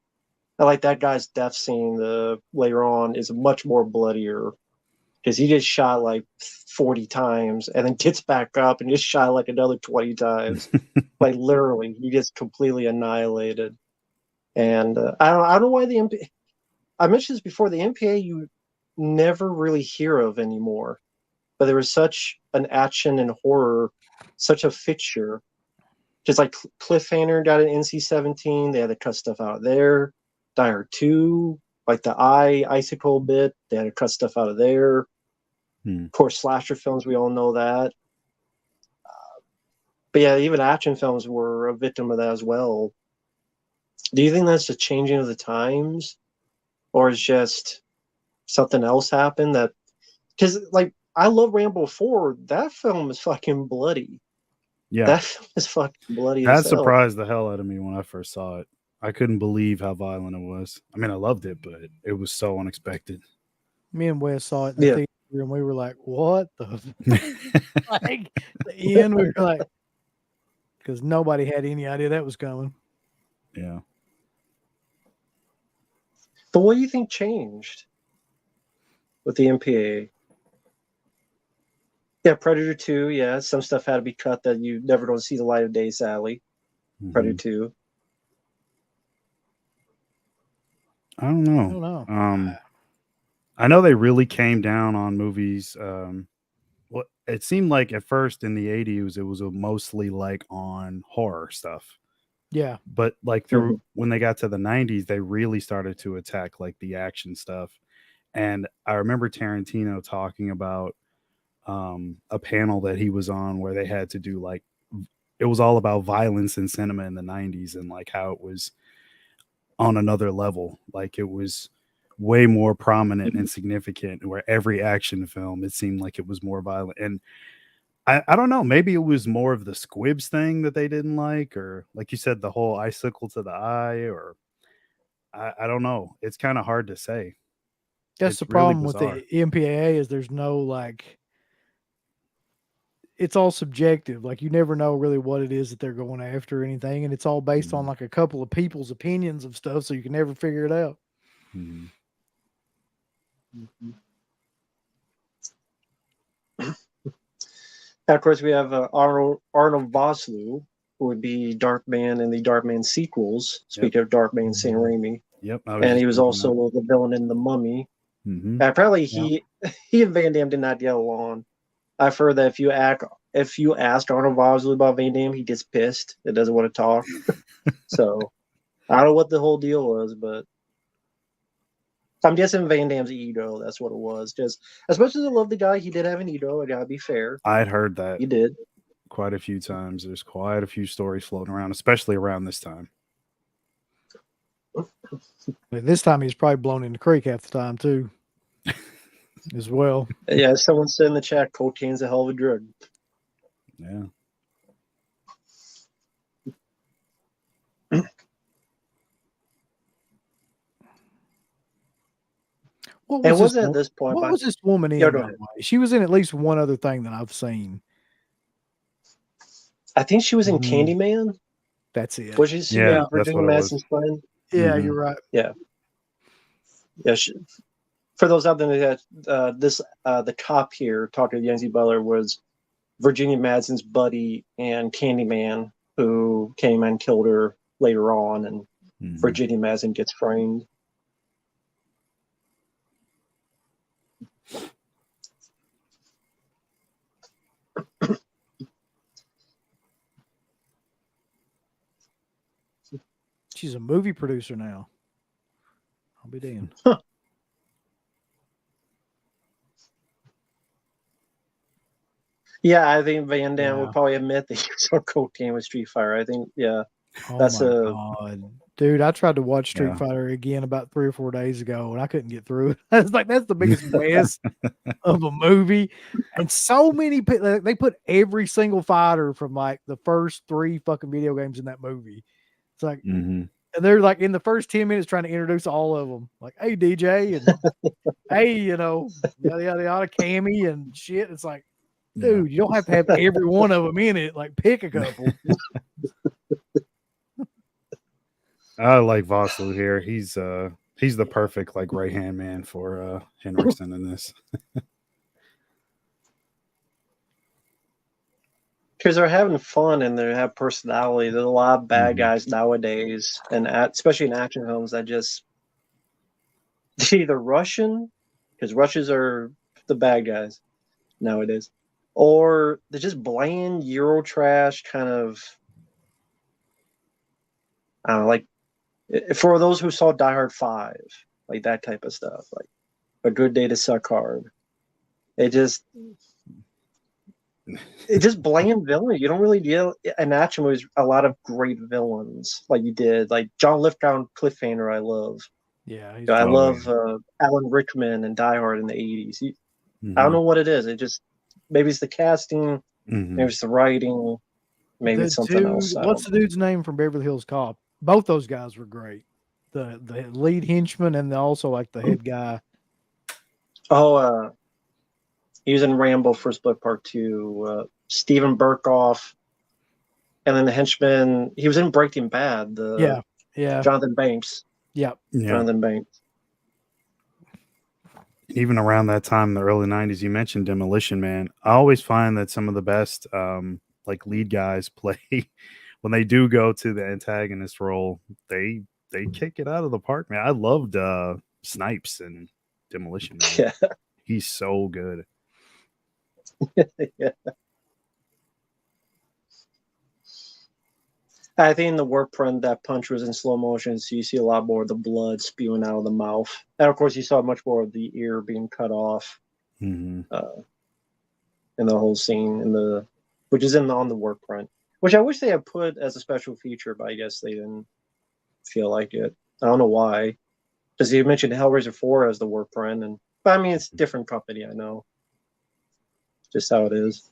I like that guy's death scene later on is much more bloodier because he just shot like 40 times and then gets back up and just shot like another 20 times. Like literally, he gets completely annihilated. And I don't know why the MPA. I mentioned this before. The MPA you never really hear of anymore, but there was such an action and horror, such a fixture. Just like Cliffhanger got an NC-17, they had to cut stuff out of there. Die Hard 2, like the icicle bit, they had to cut stuff out of there. Of course, slasher films, we all know that. But yeah, even action films were a victim of that as well. Do you think that's the changing of the times? Or is just something else happened that... Because, like, I love Rambo 4. That film is fucking bloody. Yeah. That film is fucking bloody That as hell. surprised the hell out of me when I first saw it. I couldn't believe how violent it was. I mean, I loved it, but it was so unexpected. Me and Wes saw it in the theater, and we were like, "What the?" Like the end, we were like, because nobody had any idea that was coming. Yeah. But what do you think changed with the MPA? Yeah, Predator 2, yeah. Some stuff had to be cut that you never don't see the light of day, Sally. Mm-hmm. Predator 2. I don't know. I know they really came down on movies. Well, it seemed like at first in the 80s, it was mostly like on horror stuff. Yeah. But like through when they got to the 90s, they really started to attack like the action stuff. And I remember Tarantino talking about a panel that he was on where they had to do like, it was all about violence in cinema in the 90s and like how it was on another level. Like it was way more prominent and significant, where every action film, it seemed like it was more violent. And I don't know, maybe it was more of the squibs thing that they didn't like, or like you said, the whole icicle to the eye, or I don't know. It's kind of hard to say. That's It's the problem really with bizarre. the MPAA is there's no like, it's all subjective. Like you never know really what it is that they're going after or anything. And it's all based on like a couple of people's opinions of stuff. So you can never figure it out. Mm-hmm. Of course, we have Arnold Vosloo, who would be Darkman in the Darkman sequels. Speaking of Darkman, Sam Raimi. Yep. And he was also the villain in The Mummy. Mm-hmm. Apparently, he and Van Damme did not get along. I've heard that if you ask Arnold Vosloo about Van Damme, he gets pissed. He doesn't want to talk. So I don't know what the whole deal was, but I'm guessing Van Damme's ego. That's what it was. Just as much as I love the guy, he did have an ego. I gotta be fair. I'd heard that. He did quite a few times. There's quite a few stories floating around, especially around this time. This time he's probably blown in the creek half the time too, as well. Yeah, someone said in the chat, cocaine's a hell of a drug. Yeah. What was at this point? What was this woman in? She was in at least one other thing that I've seen. I think she was in Candyman. That's it. Was she? Yeah, Virginia Madsen's friend. Yeah, you're right. Yeah. Yeah, for those out there that the cop here talking to Yancy Butler was Virginia Madsen's buddy and Candyman, who came and killed her later on, and Virginia Madsen gets framed. She's a movie producer now. I'll be damned. Yeah, I think Van Damme would probably admit that he was on cocaine with Street Fighter. I think, yeah. Oh That's my God. Dude, I tried to watch Street Fighter again about 3 or 4 days ago, and I couldn't get through it. I was like, that's the biggest mess of a movie. And so many people, they put every single fighter from like the first 3 fucking video games in that movie. It's like, and they're like in the first 10 minutes trying to introduce all of them. Like, hey, DJ, and hey, you know, yada, yada, yada, Cammy and shit. It's like, dude, you don't have to have every one of them in it. Like, pick a couple. I like Vosloo here. He's the perfect like right hand man for Henriksen in this. Because they're having fun and they have personality. There's a lot of bad guys nowadays, and especially in action films, that just either Russian, because Russians are the bad guys nowadays, or they're just bland Euro trash kind of. I don't know, like for those who saw Die Hard 5, like that type of stuff, like A Good Day to Suck Hard. It's just bland villain. You don't really deal in action movies a lot of great villains like you did. Like John Lithgow and Cliffhanger, I love. Yeah, I love Alan Rickman and Die Hard in the 80s. I don't know what it is. It just maybe it's the casting, maybe it's the writing, maybe it's something else. What's the dude's name from Beverly Hills Cop? Both those guys were great. The lead henchman and also like the head guy. Oh, he was in Rambo First Blood Part 2. Steven Berkoff, and then the henchman. He was in Breaking Bad. Yeah. Jonathan Banks. Yeah. Jonathan Banks. Even around that time in the early 90s, you mentioned Demolition Man. I always find that some of the best like lead guys play when they do go to the antagonist role, they kick it out of the park, man. I loved Snipes and Demolition Man. Yeah. He's so good. Yeah. I think in the work print that punch was in slow motion, so you see a lot more of the blood spewing out of the mouth, and of course you saw much more of the ear being cut off in the whole scene which is on the work print, which I wish they had put as a special feature, but I guess they didn't feel like it. I don't know why, because you mentioned Hellraiser 4 as the work print, but I mean it's a different company, I know, just how it is.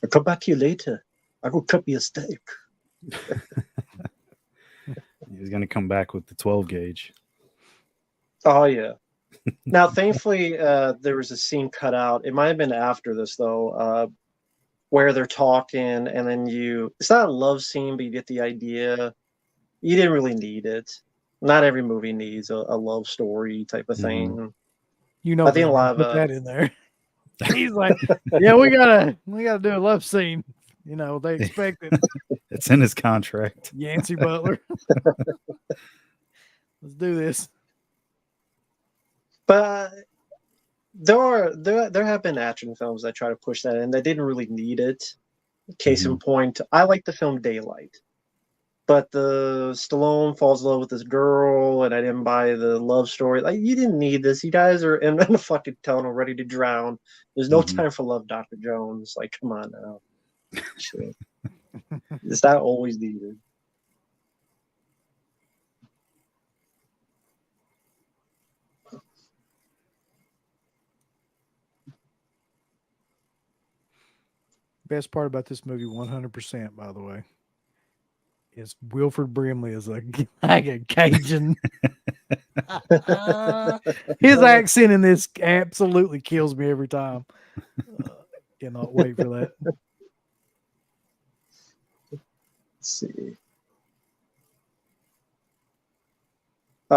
I'll come back to you later. I will cut me a steak. He's going to come back with the 12 gauge. Oh, yeah. Now, thankfully, there was a scene cut out. It might have been after this, though, where they're talking, and then it's not a love scene, but you get the idea. You didn't really need it. Not every movie needs a love story type of thing. You know, I think a lot put of that in there. He's like, yeah, we gotta do a love scene. You know, they expect it. It's in his contract. Yancy Butler. Let's do this. But there have been action films that try to push that in. They didn't really need it. Case in point, I like the film Daylight, but the Stallone falls in love with this girl, and I didn't buy the love story. Like, you didn't need this. You guys are in a fucking tunnel, ready to drown. There's no time for love, Dr. Jones. Like, come on now. Shit. It's not always needed. Best part about this movie, 100%, by the way, is Wilford Brimley is like a Cajun. His accent in this absolutely kills me every time. Cannot wait for that. Let's see.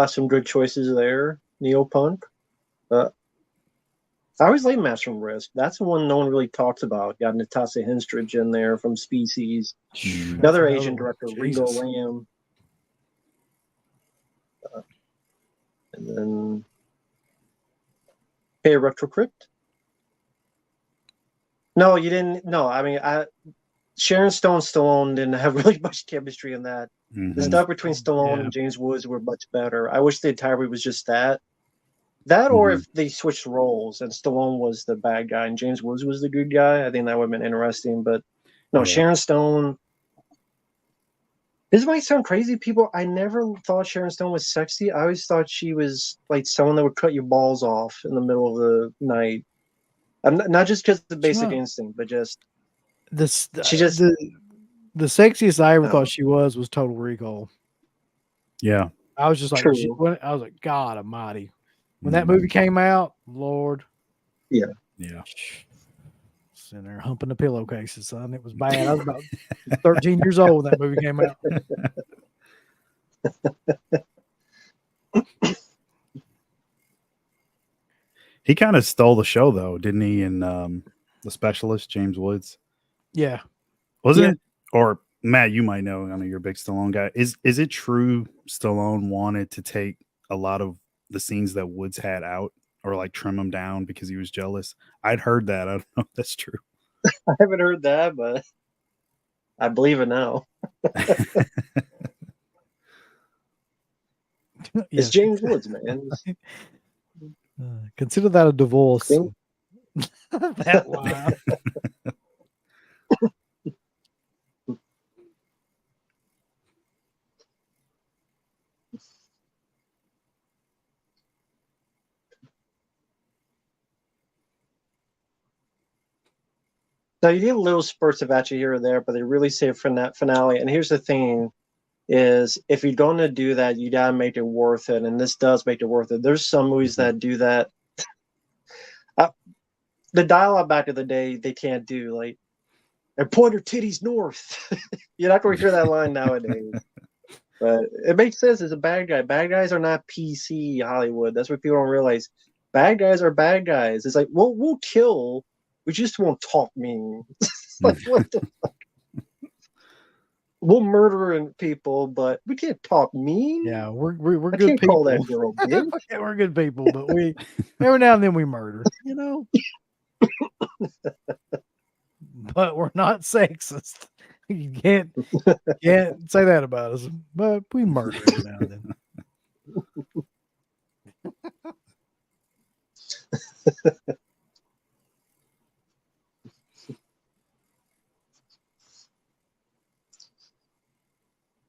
Some good choices there. Neopunk. I always like Master from Risk. That's the one no one really talks about. Got Natasha Henstridge in there from Species. Mhm. That's Another Asian one. director, Jesus. Ringo Lam. And then Hey Retrocrypt. No, you didn't. No, I mean, Sharon Stallone didn't have really much chemistry in that. The Mhm. stuff between Stallone Yeah. and James Woods were much better. I wish the entire movie was just that. That, or Mhm. if they switched roles and Stallone was the bad guy and James Woods was the good guy, I think that would have been interesting. But no, Yeah. Sharon Stone. This might sound crazy, people. I never thought Sharon Stone was sexy. I always thought she was like someone that would cut your balls off in the middle of the night. I'm not just because of the Basic not- Instinct, but just This she just the sexiest I ever Oh. thought she was Total Recall. Yeah. I was just like, True. I was like, God Almighty. When that Mhm. movie came out, Lord, Yeah. sitting there humping the pillowcases, son. It was bad. I was about 13 years old when that movie came out. He kind of stole the show though, didn't he? In The Specialist, James Woods, Yeah. wasn't Yeah. it? Or Matt, you might know. I know you're a big Stallone guy. Is it true Stallone wanted to take a lot of the scenes that Woods had out, or like trim them down because he was jealous? I'd heard that. I don't know if that's true. I haven't heard that, but I believe it now. It's Yes. James Woods, man. Consider that a divorce. Think- That line. Now you get little spurts of action here or there, but they really save from that finale. And here's the thing: is if you're going to do that, you gotta make it worth it, and this does make it worth it. There's some movies that do that. The dialogue back in the day, they can't do like, and point her titties north. You're not going to hear that line nowadays. But it makes sense. It's a bad guy. Bad guys are not PC Hollywood. That's what people don't realize. Bad guys are bad guys. It's like, well, we'll kill. We just won't talk mean. Like, what the fuck? We'll murder people, but we can't talk mean. Yeah, we're I good can't people. call that girl bitch. Yeah, we're good people, but we every now and then we murder, you know. But we're not sexist. You can't say that about us. But we murder every now and then.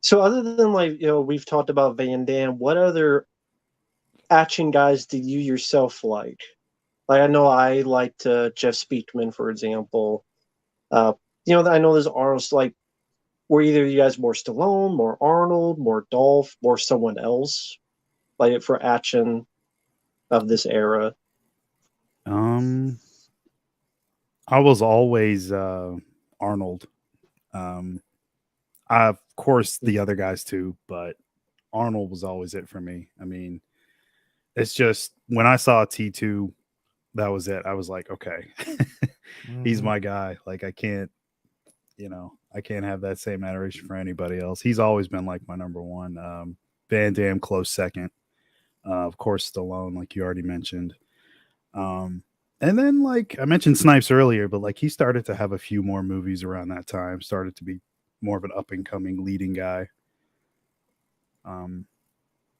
So other than like, we've talked about Van Damme, what other action guys did you yourself like? Like I know I liked Jeff Speakman, for example. I know there's Arnold's like, were either you guys more Stallone, more Arnold, more Dolph, more someone else, like for action of this era? I was always Arnold. Of course the other guys too, but Arnold was always it for me. I mean, it's just when I saw T2, that was it. I was like, okay, he's my guy. Like I can't have that same adoration for anybody else. He's always been like my number one. Van Damme close second. Of course, Stallone, like you already mentioned. And then like I mentioned Snipes earlier, but like he started to have a few more movies around that time, started to be more of an up and coming leading guy.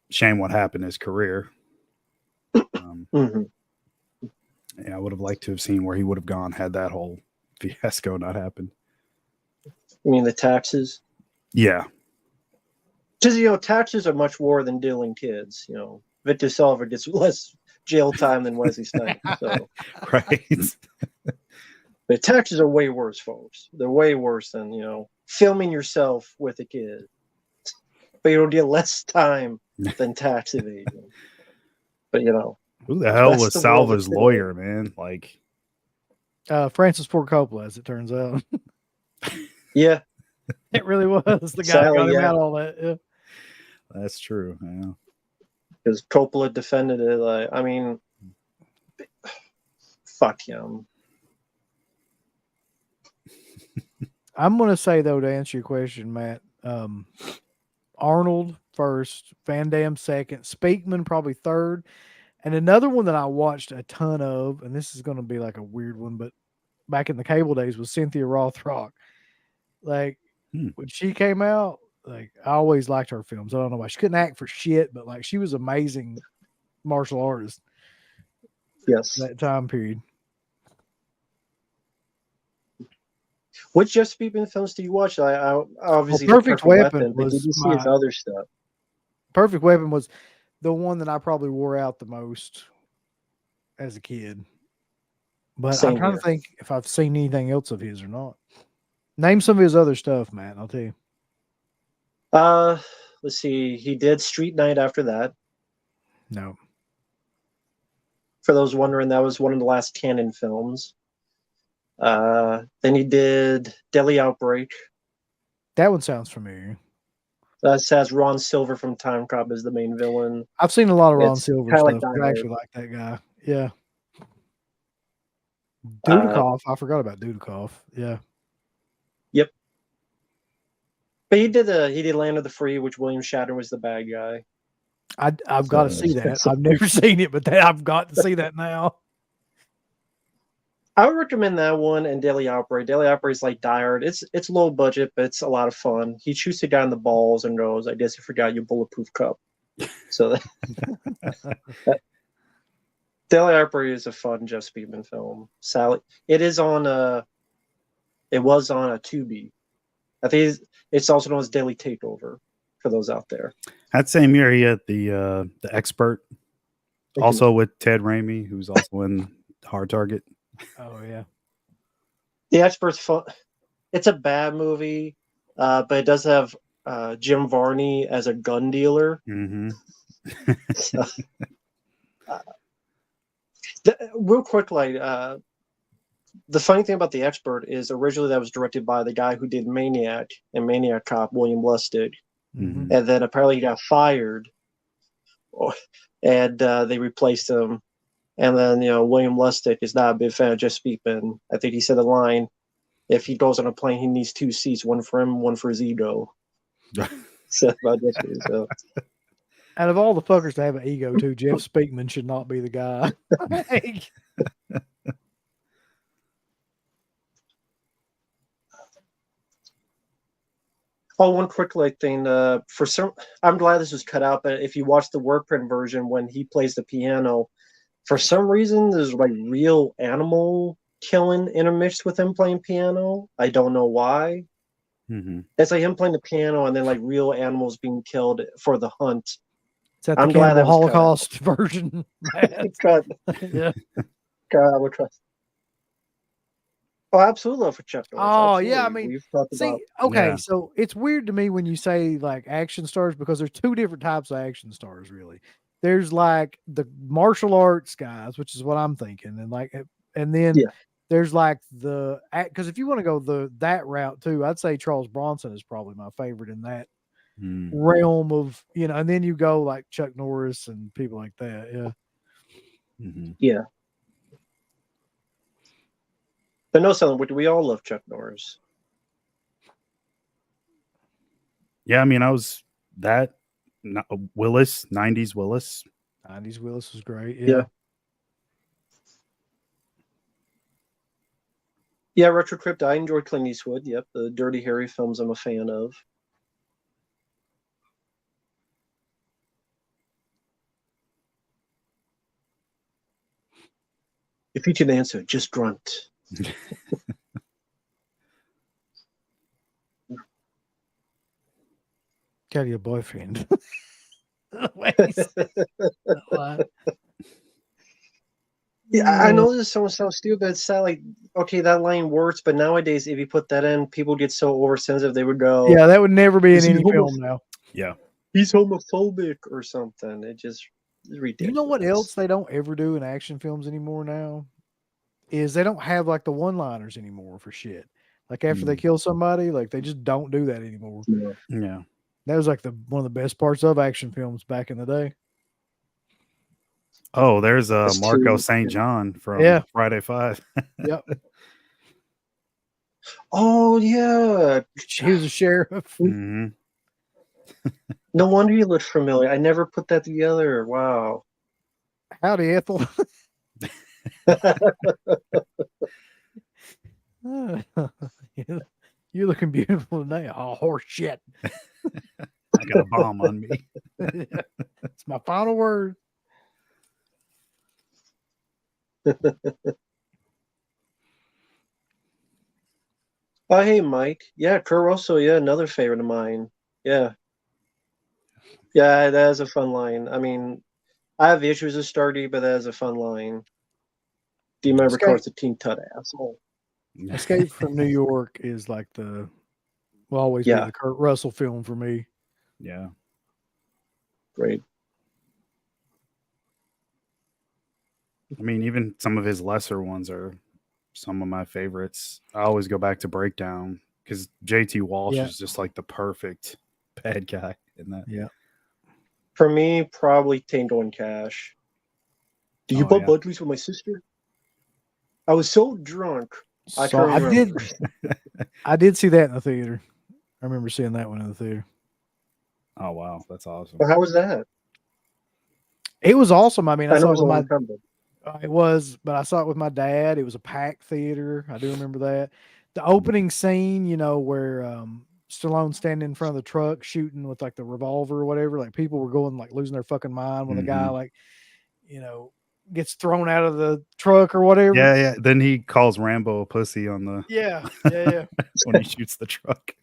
Shame what happened in his career. Mm-hmm. Yeah, I would have liked to have seen where he would have gone had that whole fiasco not happened. I mean the taxes. Yeah. Because taxes are much more than dealing kids. Victor Salva gets less jail time than Wesley Snipes. So Right. but taxes are way worse, folks. They're way worse than filming yourself with a kid. But you'll get less time than tax evasion. But Who the hell that's was the world Salva's today. lawyer, man? Like, Francis Ford Coppola, as it turns out. Yeah, It really was the guy that Sadly, got him yeah. out all that. Yeah. that's true. Yeah. because Coppola defended it. Like, I mean, fuck him. I'm gonna say though, to answer your question, Matt, Arnold first, Van Damme second, Speakman probably third, and another one that I watched a ton of, and this is gonna be like a weird one, but back in the cable days was Cynthia Rothrock. Like when she came out, like I always liked her films. I don't know why she couldn't act for shit, but like she was amazing martial artist. Yes. That time period. Which Jeff Speakman films do you watch? I obviously Well, the Perfect Weapon, but did you see his other stuff? Perfect Weapon was the one that I probably wore out the most as a kid. But Same I'm trying here. to think if I've seen anything else of his or not. Name some of his other stuff, Matt. I'll tell you. Let's see. He did Street Night after that. No. For those wondering, that was one of the last canon films. Then he did Deadly Outbreak. That one sounds familiar. That has Ron Silver from Time Cop as the main villain. I've seen a lot of Ron It's Silver kinda like stuff. Die I Hard. actually like that guy. Yeah. Dudikoff. I forgot about Dudikoff. Yeah. Yep. But he did Land of the Free, which William Shatner was the bad guy. I've got to see that. I've never seen it, but I've got to see that now. I would recommend that one and Daily Outbreak. Daily Outbreak is like Die Hard. It's low budget, but it's a lot of fun. He shoots the guy in the balls and goes, "I guess you forgot your bulletproof cup." So Daily Outbreak is a fun Jeff Speakman film. Sally, it was on a Tubi. I think it's also known as Daily Takeover for those out there. That same year, he had the Expert, also with Ted Raimi, who's also in Hard Target. Oh yeah, The Expert's fun. It's a bad movie, but it does have Jim Varney as a gun dealer. Mm-hmm. So, real quick, like the funny thing about The Expert is originally that was directed by the guy who did Maniac and Maniac Cop, William Lustig, Mm-hmm. and then apparently he got fired, and they replaced him. And then William Lustig is not a big fan of Jeff Speakman. I think he said the line, "If he goes on a plane, he needs two seats, one for him, one for his ego." So, so. Out of all the fuckers to have an ego too, Jeff Speakman should not be the guy. Oh, one quick thing. I'm glad this was cut out, but if you watch the work print version when he plays the piano, for some reason there's like real animal killing intermixed with him playing piano. I don't know why. Mm-hmm. It's like him playing the piano and then like real animals being killed for the hunt. Is that the I'm glad that was Holocaust version? God. Yeah. God, I would trust. Oh, absolutely for Chuck Norris. Oh, Absolutely. yeah. I mean, we've talked see, about. okay, Yeah. so it's weird to me when you say like action stars because there's two different types of action stars, really. There's like the martial arts guys, which is what I'm thinking, and then there's like because if you want to go that route too, I'd say Charles Bronson is probably my favorite in that realm of and then you go like Chuck Norris and people like that. Yeah. Mm-hmm. Yeah. But no, selling. We all love Chuck Norris. Yeah, I mean, I was that Willis, 90s Willis. 90s Willis was great. Yeah. Yeah, Retro Crypt. I enjoy Clint Eastwood. Yep, the Dirty Harry films I'm a fan of. If you can answer, just grunt. Got your boyfriend. Yeah, I know this sounds so stupid. It's like, okay, that line works, but nowadays, if you put that in, people get so oversensitive. They would go, "Yeah, that would never be in any film now." Yeah, he's homophobic or something. It just is ridiculous. You know what else they don't ever do in action films anymore now? Is they don't have like the one-liners anymore for shit. Like after they kill somebody, like they just don't do that anymore. Yeah. That was like one of the best parts of action films back in the day. Oh, there's That's Marco two. St. John from Yeah. Friday 5. Yep. Oh yeah. He was a sheriff. hmm No wonder you look familiar. I never put that together. Wow. Howdy, Ethel. You're looking beautiful today. Oh, horse shit. I got a bomb on me. It's my final word. Oh, hey, Mike. Yeah, Kurt Russell. Yeah, another favorite of mine. Yeah. Yeah, that is a fun line. I mean, I have issues with Stardy, but that is a fun line. Do you remember Escape, Cart's a teen tut asshole? Escape from New York is like will always be Yeah, the Kurt Russell film for me. Yeah. great. I mean, even some of his lesser ones are some of my favorites. I always go back to Breakdown because JT Walsh Yeah. is just like the perfect bad guy in that. Yeah. For me, probably Tango and Cash. Do you Oh, put yeah. buddies with my sister? I was so drunk. I So can't remember. I did see that in the theater. I remember seeing that one in the theater. Oh, wow. That's awesome. Well, how was that? It was awesome. I mean, I I know saw it it was a with long time ago. it was, but I saw it with my dad. It was a packed theater. I do remember that. The opening scene, where Stallone standing in front of the truck shooting with like the revolver or whatever, like people were going like losing their fucking mind when the guy Mhm. like, gets thrown out of the truck or whatever. Yeah, yeah. Then he calls Rambo a pussy on the Yeah, yeah. when he shoots the truck.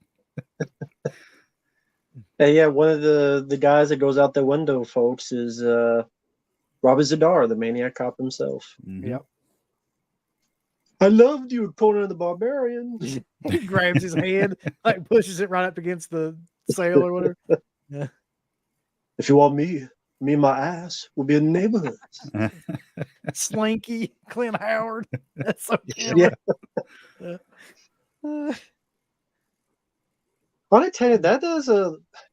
Hey, yeah, one of the guys that goes out the window, folks, is Robert Zadar, the maniac cop himself. Mhm. Yep. I loved you, Conan the Barbarian. He grabs his head, like pushes it right up against the sail or whatever. Yeah. If you want me and my ass will be in the neighborhood. Slinky, Clint Howard. That's so Yeah. killer. I tell you, that is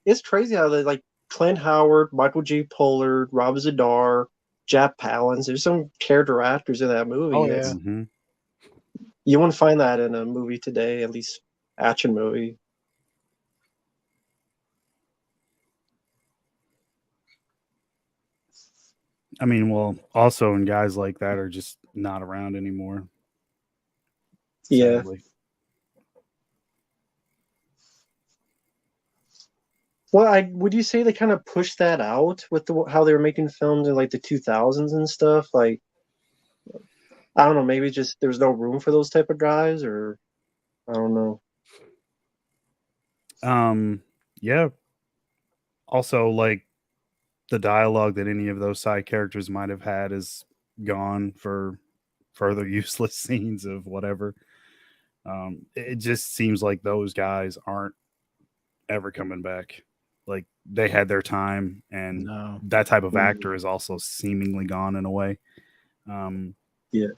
it's crazy how they like Clint Howard, Michael G. Pollard, Rob Zadar, Jack Palance. There's some character actors in that movie. Oh, yeah. Mhm. You wouldn't find that in a movie today, at least action movie. I mean, well, also, and guys like that are just not around anymore. Yeah. Sadly. Well, would you say they kind of pushed that out with how they were making films in like the 2000s and stuff? Like, I don't know, maybe just there's no room for those type of guys, or I don't know. Yeah. Also, like the dialogue that any of those side characters might have had is gone for further useless scenes of whatever. It just seems like those guys aren't ever coming back. Like they had their time, and No. that type of Mhm. actor is also seemingly gone in a way. Yeah.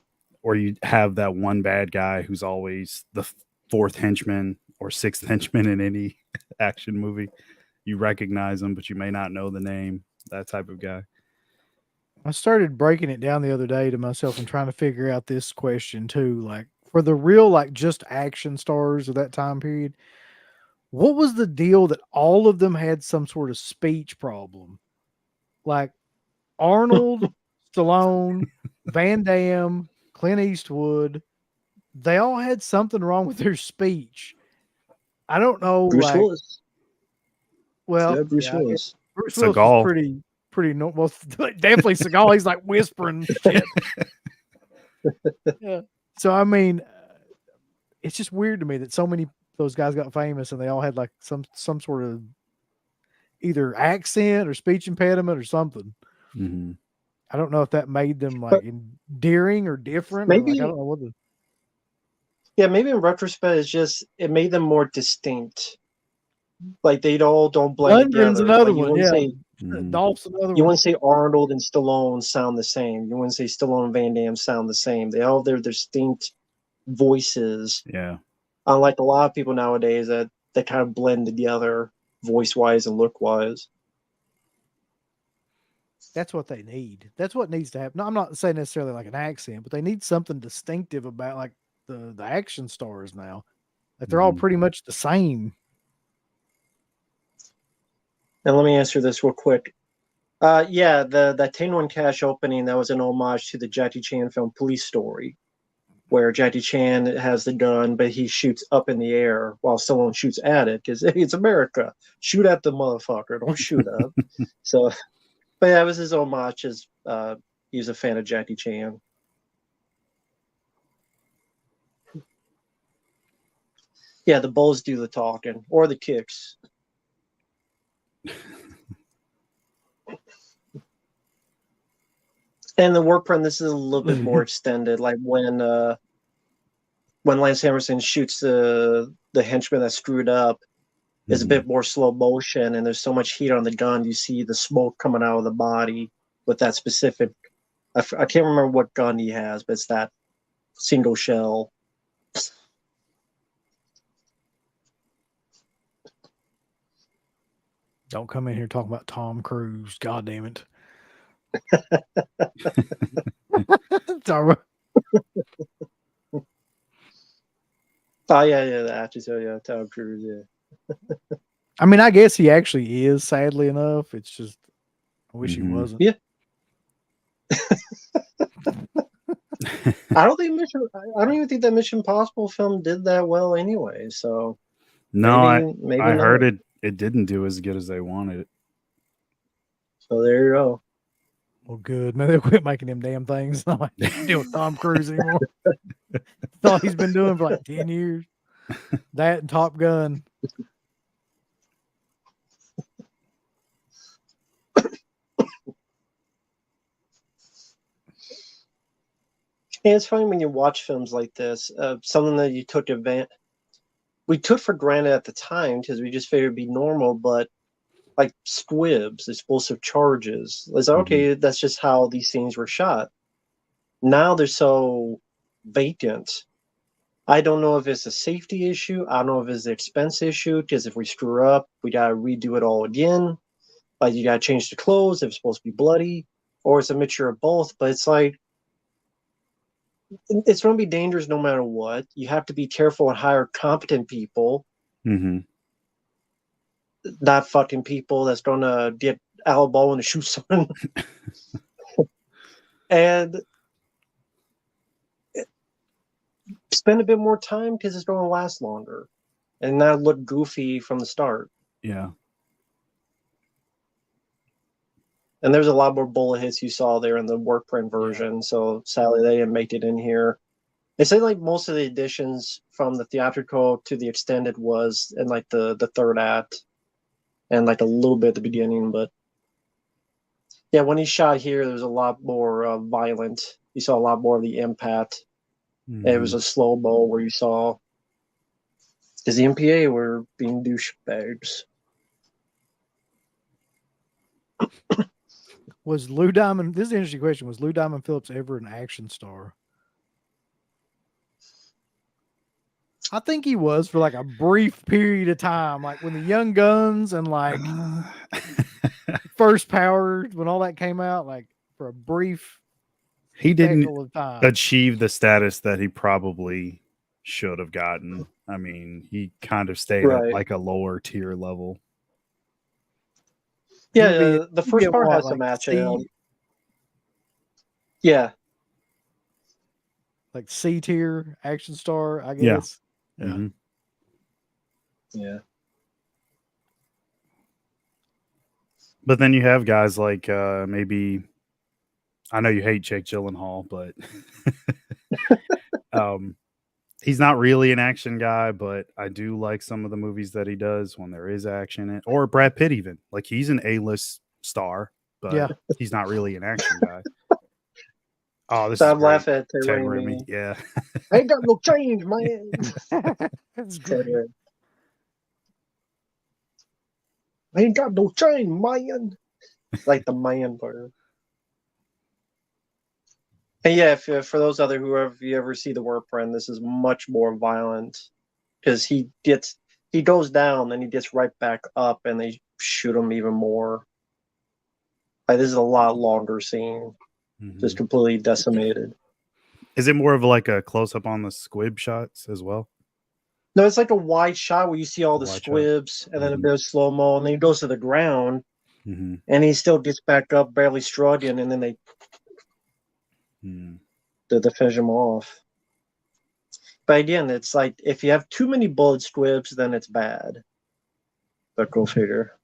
Or you have that one bad guy who's always the fourth henchman or sixth henchman in any action movie. You recognize him, but you may not know the name. That type of guy. I started breaking it down the other day to myself and trying to figure out this question too. Like for the real, like just action stars of that time period, what was the deal that all of them had some sort of speech problem? Like Arnold, Stallone, Van Damme, Clint Eastwood, they all had something wrong with their speach. I don't know, Bruce like, Willis. well, Yeah, Bruce yeah, I guess Willis. Bruce Willis was Seagal. pretty normal. Definitely Seagal. He's like whispering shit. Yeah. So I mean, it's just weird to me that so many of those guys got famous and they all had like some sort of either accent or speech impediment or something. Mm-hmm. I don't know if that made them like But endearing or different or like I maybe, don't know what the yeah, maybe in retrospect, it's just it made them more distinct. Like they all don't blend Lundgren's together. another Like you one, wouldn't yeah. say Mm-hmm. Dolph's another you one. wouldn't say Arnold and Stallone sound the same. You wouldn't say Stallone and Van Damme sound the same. They all have their distinct voices. Yeah. Unlike a lot of people nowadays that kind of blend together voice wise and look wise. that's what they need. That's what needs to happen. No, I'm not saying necessarily like an accent, but they need something distinctive about like the action stars now. Like they're all Mhm. pretty much the same. And let me answer this real quick. Yeah, that Tainwan Cash opening, that was an homage to the Jackie Chan film Police Story, where Jackie Chan has the gun, but he shoots up in the air while someone shoots at it because hey, it's America. Shoot at the motherfucker. Don't shoot up. So, but yeah, it was his homage. He was a fan of Jackie Chan. Yeah, the bulls do the talking or the kicks. And the work print, this is a little bit more extended. Like when Lance Emerson shoots the henchman that's screwed up, it's a bit more slow motion, and there's so much heat on the gun. You see the smoke coming out of the body with that specific. I can't remember what gun he has, but it's that single shell. Don't come in here talking about Tom Cruise. God damn it. Sorry. Oh yeah, the actors. Oh yeah, Tom Cruise. Yeah. I mean, I guess he actually is, sadly enough. It's just, I wish he wasn't. Yeah. I don't even think that Mission Impossible film did that well anyway. So No, maybe I not. heard it didn't do as good as they wanted it. So there you go. Well, good. Maybe they'll quit making them damn things. I'm like, deal with Tom Cruise anymore. That's all he's been doing for like 10 years. That and Top Gun. And it's funny when you watch films like this, something that we took for granted at the time because we just figured it'd be normal, but like squibs, explosive charges. It's like, okay, that's just how these scenes were shot. Now they're so vacant. I don't know if it's a safety issue. I don't know if it's an expense issue because if we screw up, we gotta redo it all again. Like you gotta change the clothes if it's supposed to be bloody, or it's a mixture of both. But it's like it's going to be dangerous no matter what. You have to be careful and hire competent people, not fucking people that's going to get elbow and shoot someone. And spend a bit more time because it's going to last longer and not look goofy from the start. Yeah. And there's a lot more bullet hits you saw there in the work print version. Yeah. So sadly, they didn't make it in here. They say like most of the additions from the theatrical to the extended was in like the third act and like a little bit at the beginning. But yeah, when he shot here, there was a lot more violent. You saw a lot more of the impact. It was a slow mo where you saw because the MPA were being douchebags. Was Lou Diamond, this is an interesting question, was Lou Diamond Phillips ever an action star? I think he was for like a brief period of time, like when the Young Guns and like First Power, when all that came out, like for a brief he didn't of time. achieve the status that he probably should have gotten. I mean, he kind of stayed at like a lower tier level. Yeah, the first part has some action. Yeah. Like C tier action star, I guess. Yeah. Yeah. But then you have guys like maybe, I know you hate Jake Gyllenhaal, but he's not really an action guy, but I do like some of the movies that he does when there is action in it. Or Brad Pitt even. Like he's an A-list star, but he's not really an action guy. Oh, this is I'm laughing at Ted Raimi. Yeah. I ain't got no change, man. That's great. I ain't got no change, man. Like the man part. And yeah, for those if you ever see the work print, this is much more violent because he goes down and he gets right back up and they shoot him even more. Like, this is a lot longer scene, just Mhm. completely decimated. Is it more of like a close up on the squib shots as well? No, it's like a wide shot where you see all A the wide shot. squibs, and then a Mhm. bit of slow mo, and then he goes to the ground, Mm-hmm. and he still gets back up, barely struggling, and then they Mm. finish him off. But again, it's like if you have too many bullet squibs, then it's bad. But go figure.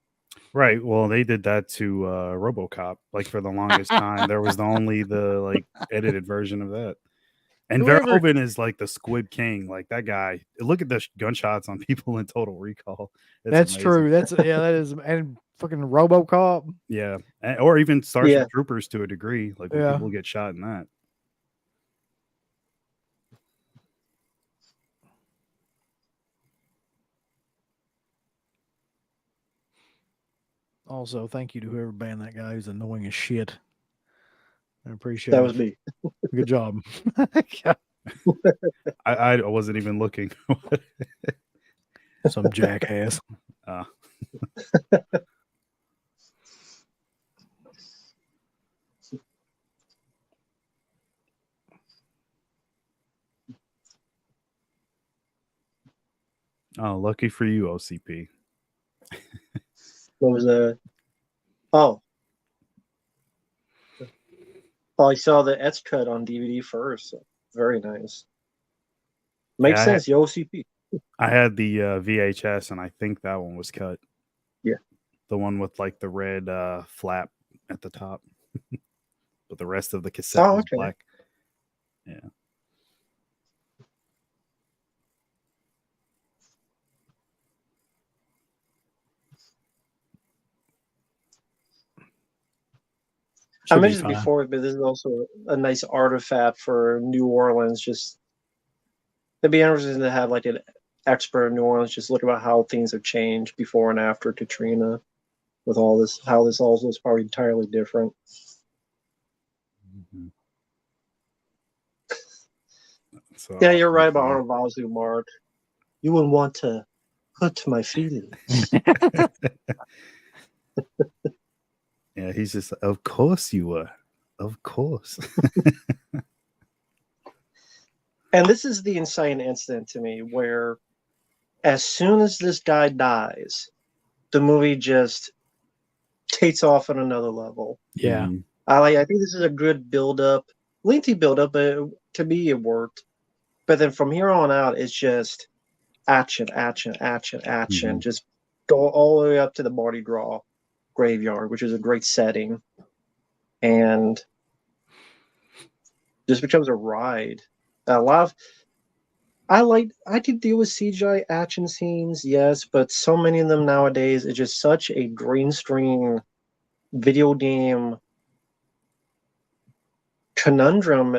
Right. Well, they did that to RoboCop. Like for the longest time, there was the like edited version of that. And Whoever Verhoeven is like the Squib King. Like that guy. Look at the gunshots on people in Total Recall. It's That's amazing. true. That is, and fucking RoboCop. Yeah. Or even Starship Yeah. Troopers to a degree. Like when Yeah. people get shot in that. Also, thank you to whoever banned that guy who's annoying as shit. I appreciate That it. was me. Good job. I wasn't even looking. Some jackass. uh, oh, lucky for you, OCP. What was that? Oh, I saw the Etch cut on DVD first. So very nice. Makes Yeah, sense. The OCP. I had the VHS, and I think that one was cut. Yeah. The one with like the red flap at the top, but the rest of the cassette Oh, was okay. black. Yeah. I Should be mentioned fine. before, but this is also a nice artifact for New Orleans. Just it'd be interesting to have like an expert in New Orleans just look about how things have changed before and after Katrina, with all this, how this also is probably entirely different. Mhm. So Yeah, you're right awesome. about Arvazu, Mark. You wouldn't want to hurt my feelings. Yeah, he's just, of course you were. Of course. And this is the insane incident to me where as soon as this guy dies, the movie just takes off on another level. Yeah. Mhm. I think this is a good build up, lengthy build up, but to me it worked. But then from here on out, it's just action, action, action, action. Mhm. Just go all the way up to the Mardi Gras graveyard, which is a great setting, and just becomes a ride. A lot of I could deal with CGI action scenes, yes, but so many of them nowadays is just such a green screen video game conundrum.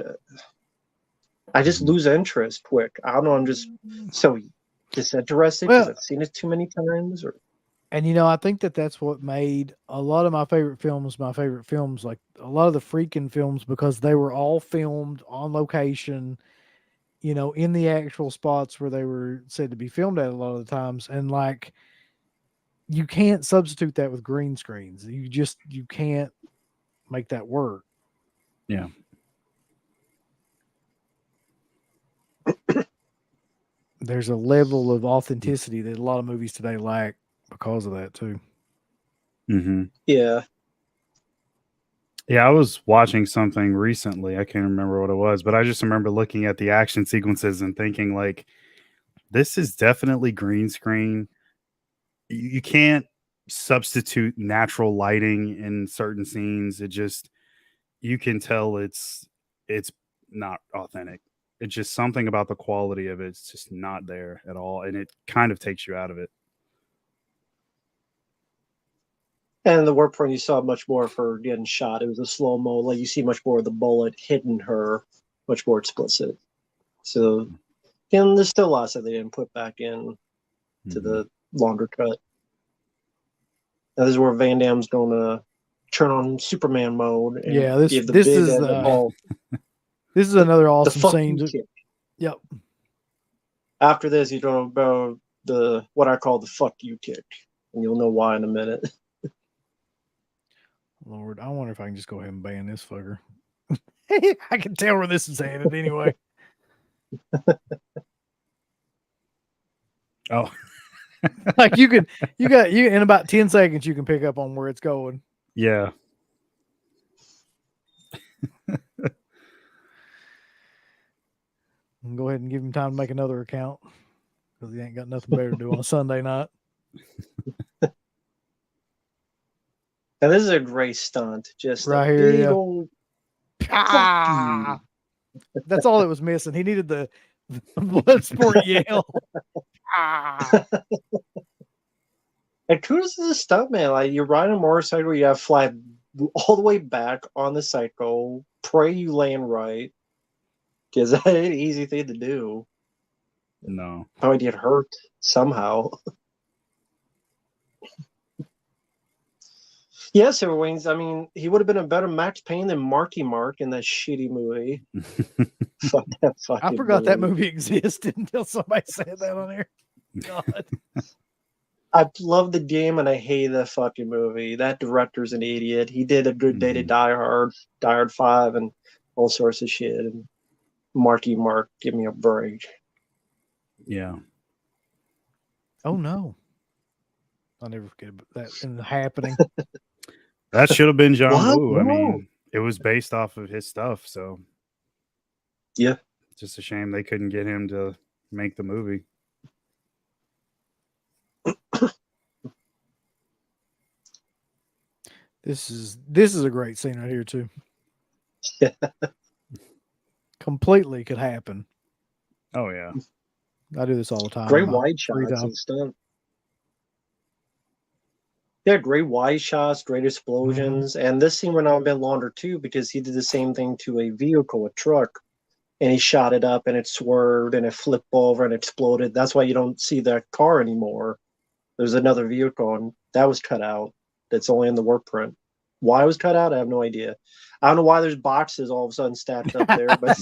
I just Mhm. lose interest quick. I don't know. I'm just so disinterested because Well, I've seen it too many times. Or and I think that's what made a lot of my favorite films my favorite films. Like a lot of the freaking films, because they were all filmed on location, in the actual spots where they were said to be filmed at a lot of the times. And like, you can't substitute that with green screens. You can't make that work. Yeah. There's a level of authenticity that a lot of movies today lack because of that too. Mhm. yeah, Yeah, I was watching something recently. I can't remember what it was, but I just remember looking at the action sequences and thinking, like, this is definitely green screen. You can't substitute natural lighting in certain scenes. It just, you can tell it's not authentic. It's just something about the quality of it's just not there at all, and it kind of takes you out of it. and the work point you saw much more of her getting shot. It was a slow mo. Like you see much more of the bullet hitting her, much more explicit. So, and there's still lots that they didn't put back in to Mhm. the longer cut. Now, this is where Van Damme's going to turn on Superman mode and Yeah, this give the this big is this is another the awesome fuck scene. you kick. Yep. After this, you go about the what I call the fuck you kick, and you'll know why in a minute. Lord, I wonder if I can just go ahead and ban this fucker. I can tell where this is headed anyway. Oh, Like you in about 10 seconds you can pick up on where it's going. yeah. And go ahead and give him time to make another account because he ain't got nothing better to do on a Sunday night. And this is a great stunt. Just Right a here, big yeah. old Ah! That's all it was missing. He needed the blood sport yell. Ah! And kudos to the stuntman. Like, you're riding a motorcycle, you have to fly all the way back on the cycle, pray you land right, because that ain't an easy thing to do. No. Probably get hurt somehow. Yes, Wings. I mean, he would have been a better Max Payne than Marq in that shitty movie. Fuck that fucking I forgot that movie existed until somebody said that on there. God. I love the game and I hate that fucking movie. That director's an idiot. He did A Good Day to Die Hard, Die Hard 5, and all sorts of shit. And Marq, give me a break. Yeah. Oh no. I'll never forget about that in the happening. That should have been John What? Woo. I No. mean, it was based off of his stuff, so Yeah. it's just a shame they couldn't get him to make the movie. This is a great scene right here too. Yeah. Completely could happen. Oh yeah. I do this all the time. Great in my wide free shots time. and stuff. Yeah, great wide shots, great explosions. And this scene went on a bit longer too because he did the same thing to a vehicle, a truck, and he shot it up and it swerved and it flipped over and exploded. That's why you don't see that car anymore. There's another vehicle and that was cut out. That's only in the work print. Why it was cut out, I have no idea. I don't know why there's boxes all of a sudden stacked up there, but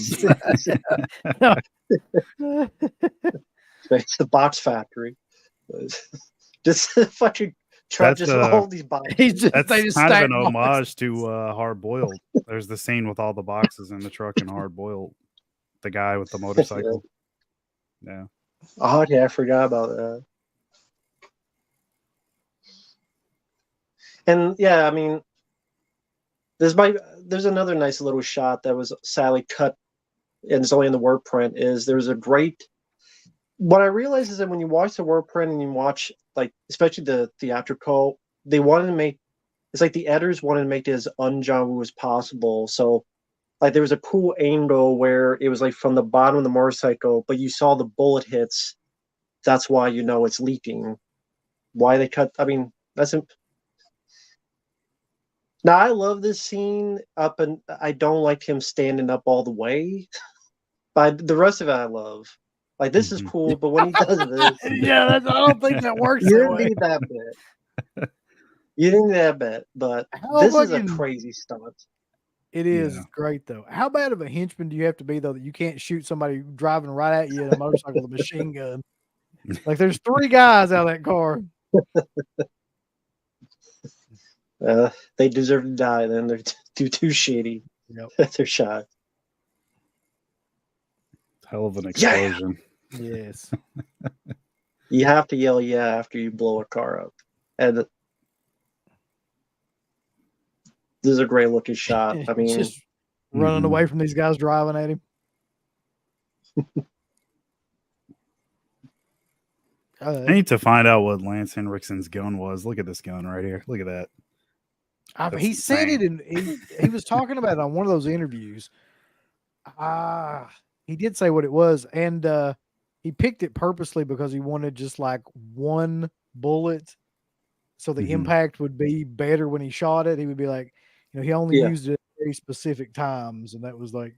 it's the box factory. Just fucking truck, That's just all these boxes. That's they just kind of stack an boxes. homage to Hard Boiled. There's the scene with all the boxes in the truck in Hard Boiled. The guy with the motorcycle. Yeah. Oh yeah, I forgot about that. And yeah, I mean, there's another nice little shot that was sadly cut and it's only in the word print. Is there's a great. What I realize is that when you watch the word print and you watch, like, especially the theatrical, they wanted to make, it's like the editors wanted to make it as un-John Woo as possible. So, like, there was a cool angle where it was like from the bottom of the motorcycle, but you saw the bullet hits. That's why you know it's leaking. Why they cut? I mean, that's. Now I love this scene up, and I don't like him standing up all the way. But the rest of it I love. Like, this is cool, but when he does this, Yeah, I don't think that works. you That didn't way. need that bit. You didn't need that bit, but How this is a fucking- crazy stunt. It is Yeah. great though. How bad of a henchman do you have to be though that you can't shoot somebody driving right at you in a motorcycle with a machine gun? Like there's 3 guys out of that car. They deserve to die. Then they're too shitty. Yep. They're shot. Hell of an explosion. Yes. You have to yell "yeah" after you blow a car up, and this is a great looking shot. I mean, just running away from these guys driving at him. I need to find out what Lance Henriksen's gun was. Look at this gun right here. Look at that. He That's said it, insane. and he was talking about it on one of those interviews. He did say what it was, and he picked it purposely because he wanted just like one bullet, so the impact would be better when he shot it. He would be like, he only used it at very specific times, and that was like,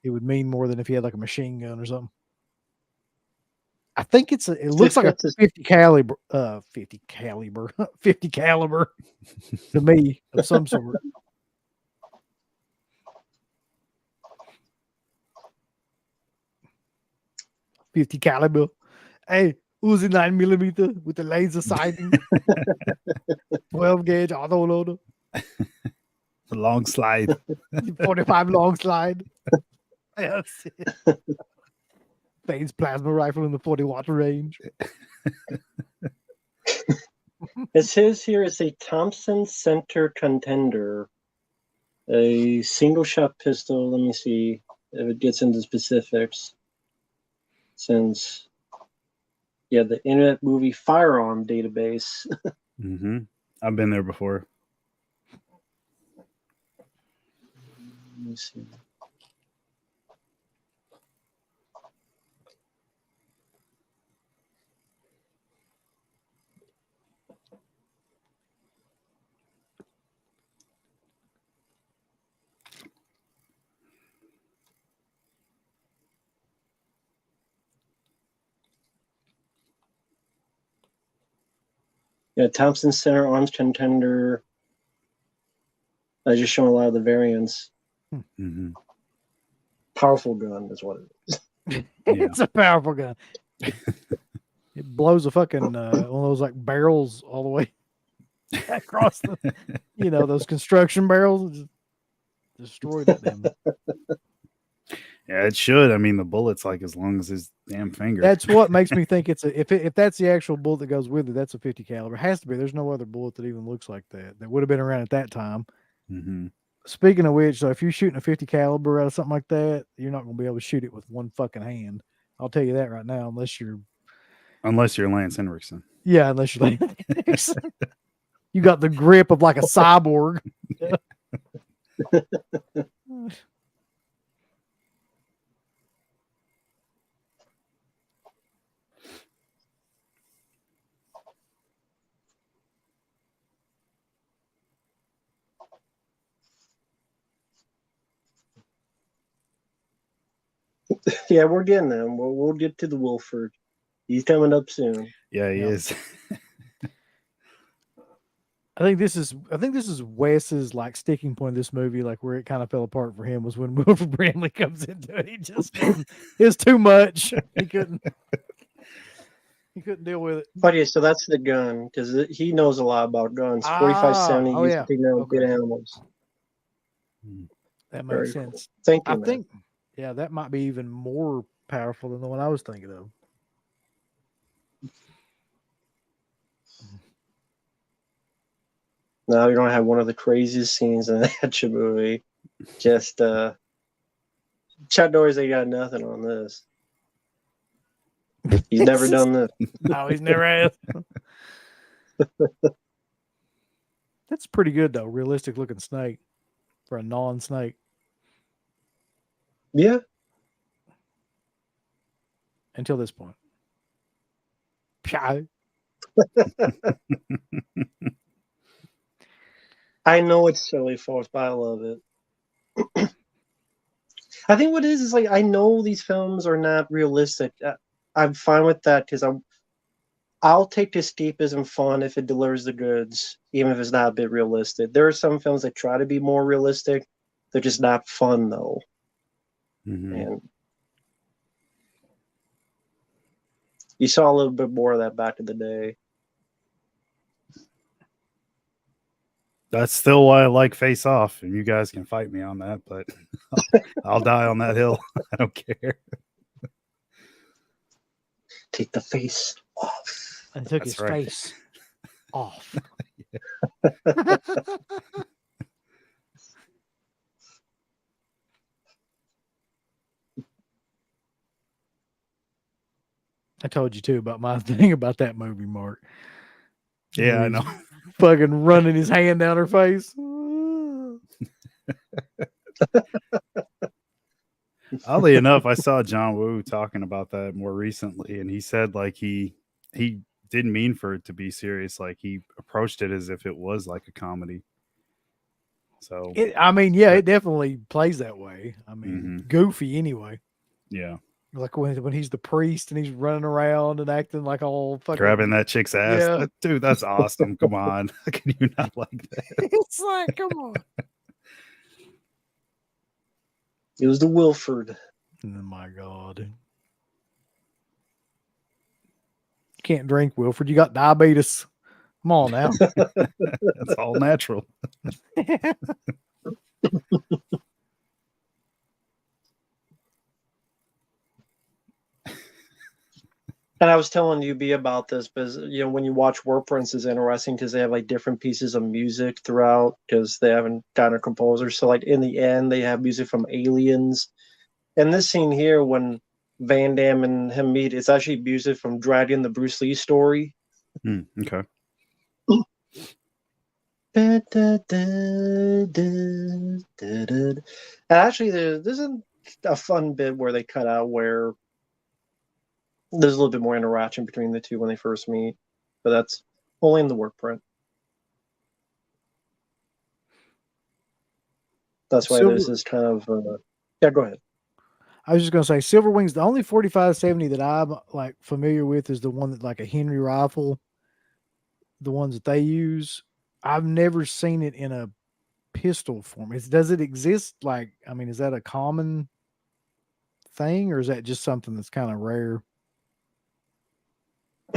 it would mean more than if he had like a machine gun or something. I think it looks like a 50 caliber to me of some sort. .50 caliber. Hey, Uzi 9mm with the laser sighting. 12 gauge auto loader. The long slide. 45 long slide. Yes. Phase plasma rifle in the 40-watt range. It says here it's a Thompson Center Contender, a single shot pistol. Let me see if it gets into specifics. Since, yeah, the Internet Movie Firearm Database. Mm-hmm. I've been there before. Let me see. Yeah, Thompson Center Arms Contender. I just showing a lot of the variants. Mm-hmm. Powerful gun is what it is. It's a powerful gun. It blows a fucking one of those like barrels all the way across the, those construction barrels. Just destroyed that damn. Yeah, it should. I mean, the bullet's like as long as his damn finger. That's what makes me think it's if that's the actual bullet that goes with it, that's a 50 caliber. It has to be. There's no other bullet that even looks like that would have been around at that time. Mm-hmm. Speaking of which, so if you're shooting a 50 caliber out of something like that, you're not going to be able to shoot it with one fucking hand. I'll tell you that right now, unless you're Lance Henriksen. Yeah, unless you're you got the grip of like a cyborg. Yeah, we're getting them. We'll get to the Wilford. He's coming up soon. Yeah, he is. I think this is Wes's like sticking point of this movie, like where it kind of fell apart for him was when Wilford Brimley comes into it. He just it's too much. He couldn't deal with it. But yeah, so that's the gun because he knows a lot about guns. 4570 used to take down good animals. That Very makes sense. Cool. Thank you. I think that might be even more powerful than the one I was thinking of. Now you're gonna have one of the craziest scenes in the action movie. Just Chuck Norris ain't got nothing on this. He's never done this. No, he's never has. That's pretty good though. Realistic looking snake for a non-snake. Yeah. Until this point. I know it's silly, folks, but I love it. I think what it is like I know these films are not realistic. I'm fine with that because I'll take the escapism fun if it delivers the goods, even if it's not a bit realistic. There are some films that try to be more realistic. They're just not fun though. Mm-hmm. And you saw a little bit more of that back in the day. That's still why I like Face Off, and you guys can fight me on that, but I'll die on that hill. I don't care. Take the face off. And took That's his right. face off. I told you too about my thing about that movie, Mark. Yeah, I know. Fucking running his hand down her face. Oddly enough, I saw John Woo talking about that more recently, and he said like he didn't mean for it to be serious. Like he approached it as if it was like a comedy. So It definitely plays that way. I mean, goofy anyway. Yeah. Like when he's the priest and he's running around and acting like all fucking grabbing that chick's ass. Yeah. Dude, that's awesome. Come on. How can you not like that? It's like, come on. It was the Wilford. Oh my God. Can't drink, Wilford. You got diabetes. Come on now. That's all natural. And I was telling you B about this because when you watch War Prince is interesting because they have like different pieces of music throughout because they haven't gotten a composer. So like in the end they have music from Aliens. And this scene here when Van Damme and him meet, it's actually music from Dragon, the Bruce Lee story. Okay. Actually, there's a fun bit where they cut out where there's a little bit more interaction between the two when they first meet, but that's only in the work print. That's why there's this kind of yeah. Go ahead. I was just gonna say Silver Wings. The only 45-70 that I'm like familiar with is the one that like a Henry rifle. The ones that they use. I've never seen it in a pistol form. Does it exist? Like, I mean, is that a common thing, or is that just something that's kind of rare?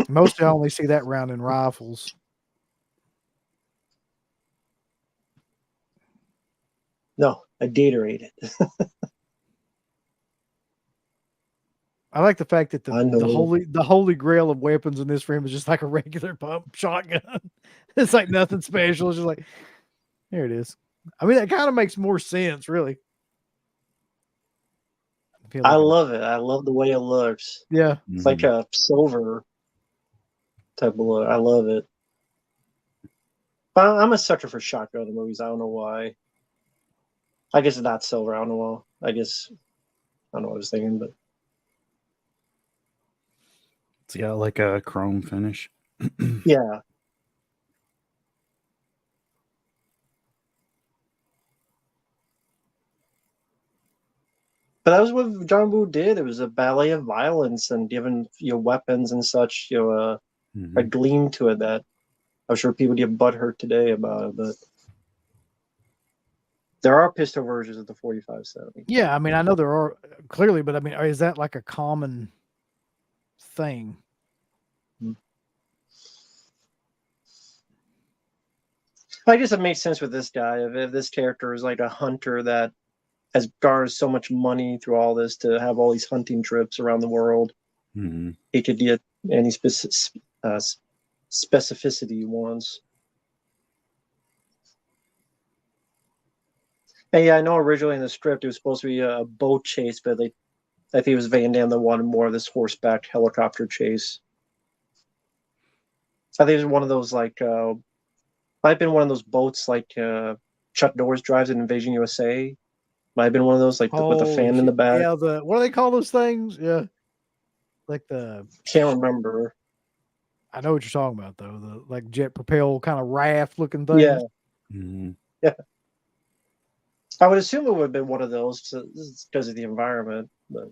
Mostly, I only see that round in rifles. No, I Gatorade it. I like the fact that I know. the holy grail of weapons in this room is just like a regular pump shotgun. It's like nothing special. It's just like, there it is. I mean, that kind of makes more sense, really. I love it. I love the way it looks. Yeah. It's like a silver type of look. I love it. But I'm a sucker for shotgun movies. I don't know why. I guess it's not silver. I don't know. I guess I don't know what I was thinking, but It's got like a chrome finish. yeah. But that was what John Woo did. It was a ballet of violence and giving weapons and such, a gleam to it that I'm sure people get butthurt today about it, but there are pistol versions of the 45-70. Yeah, I mean, I know there are clearly, but I mean, is that like a common thing? I guess it makes sense with this guy. If this character is like a hunter that has garnered so much money through all this to have all these hunting trips around the world, he could get any specificity he wants. And yeah, I know originally in the script it was supposed to be a boat chase, but I think it was Van Damme that wanted more of this horseback helicopter chase. I think it was one of those like might have been one of those boats like Chuck Norris drives in Invasion USA. Might have been one of those like with the fan in the back. Yeah, what do they call those things? Yeah, like can't remember. I know what you're talking about though. The like jet propel kind of raft looking thing. Yeah. Yeah. I would assume it would have been one of those because of the environment, but.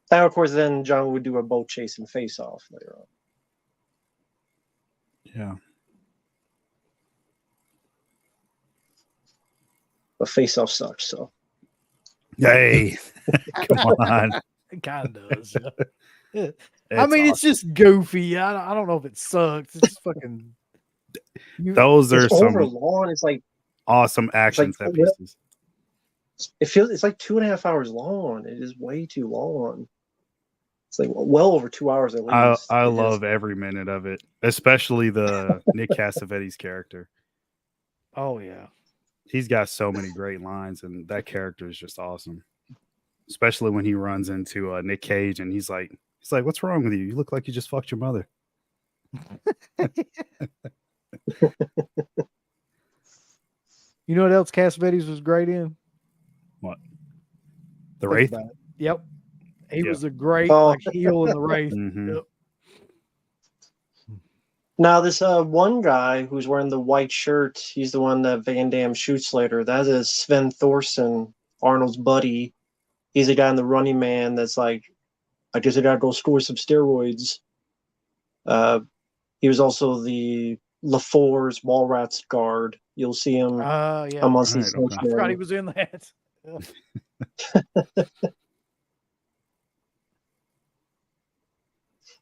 And of course, then John would do a boat chase and face off later on. Yeah. But face off sucks, so. Hey, come on. It kind of does. Yeah. I mean, it's just goofy. I don't know if it sucks. It's just fucking. Those are some long. It's like awesome action set pieces. It's like 2.5 hours long. It is way too long. It's like well over 2 hours at least. I love every minute of it, especially the Nick Cassavetes character. Oh yeah, he's got so many great lines, and that character is just awesome. Especially when he runs into Nick Cage, and he's like, "What's wrong with you? You look like you just fucked your mother." You know what else Cassavetes was great in? What? The Wraith? Yep. He was a great heel in the Wraith. Yep. Now, this one guy who's wearing the white shirt, he's the one that Van Damme shoots later. That is Sven Thorsen, Arnold's buddy. He's a guy in the Running Man that's like, I guess I gotta go score some steroids. He was also the LaFour's Mallrats guard. You'll see him amongst these. I forgot he was in that.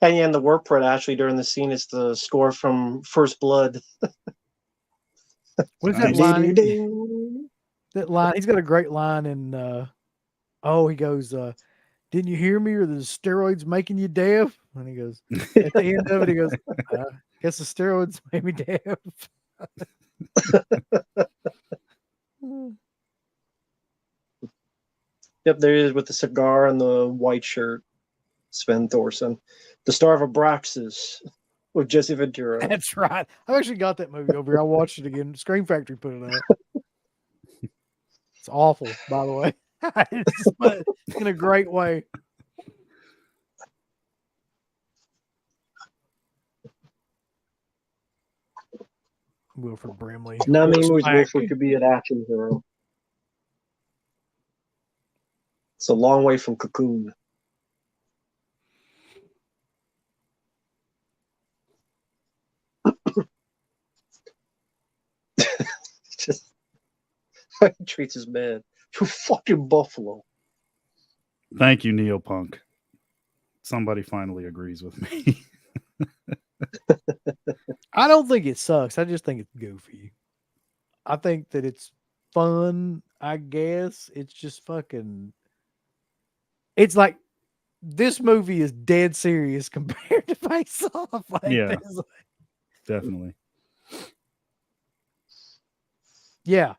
And yeah, in the work print actually during the scene, it's the score from First Blood. What's that Nice. line? Ding-ding-ding. That line. He's got a great line in. He goes, "Didn't you hear me? Or the steroids making you deaf?" And he goes, at the end of it, he goes, "Guess the steroids made me deaf." Yep, there he is with the cigar and the white shirt. Sven Thorson, the star of Abraxas with Jesse Ventura. That's right. I've actually got that movie over here. I watched it again. Scream Factory put it up. It's awful, by the way. But in a great way. Wilford Brimley. Not many movies Horseback. Wilford could be an action hero. It's a long way from Cocoon. Just how he treats his man. You fucking buffalo. Thank you, Neopunk. Somebody finally agrees with me. I don't think it sucks. I just think it's goofy. I think that it's fun, I guess. It's just fucking. It's like this movie is dead serious compared to Face Off. Like, Yeah. there's- Definitely. yeah.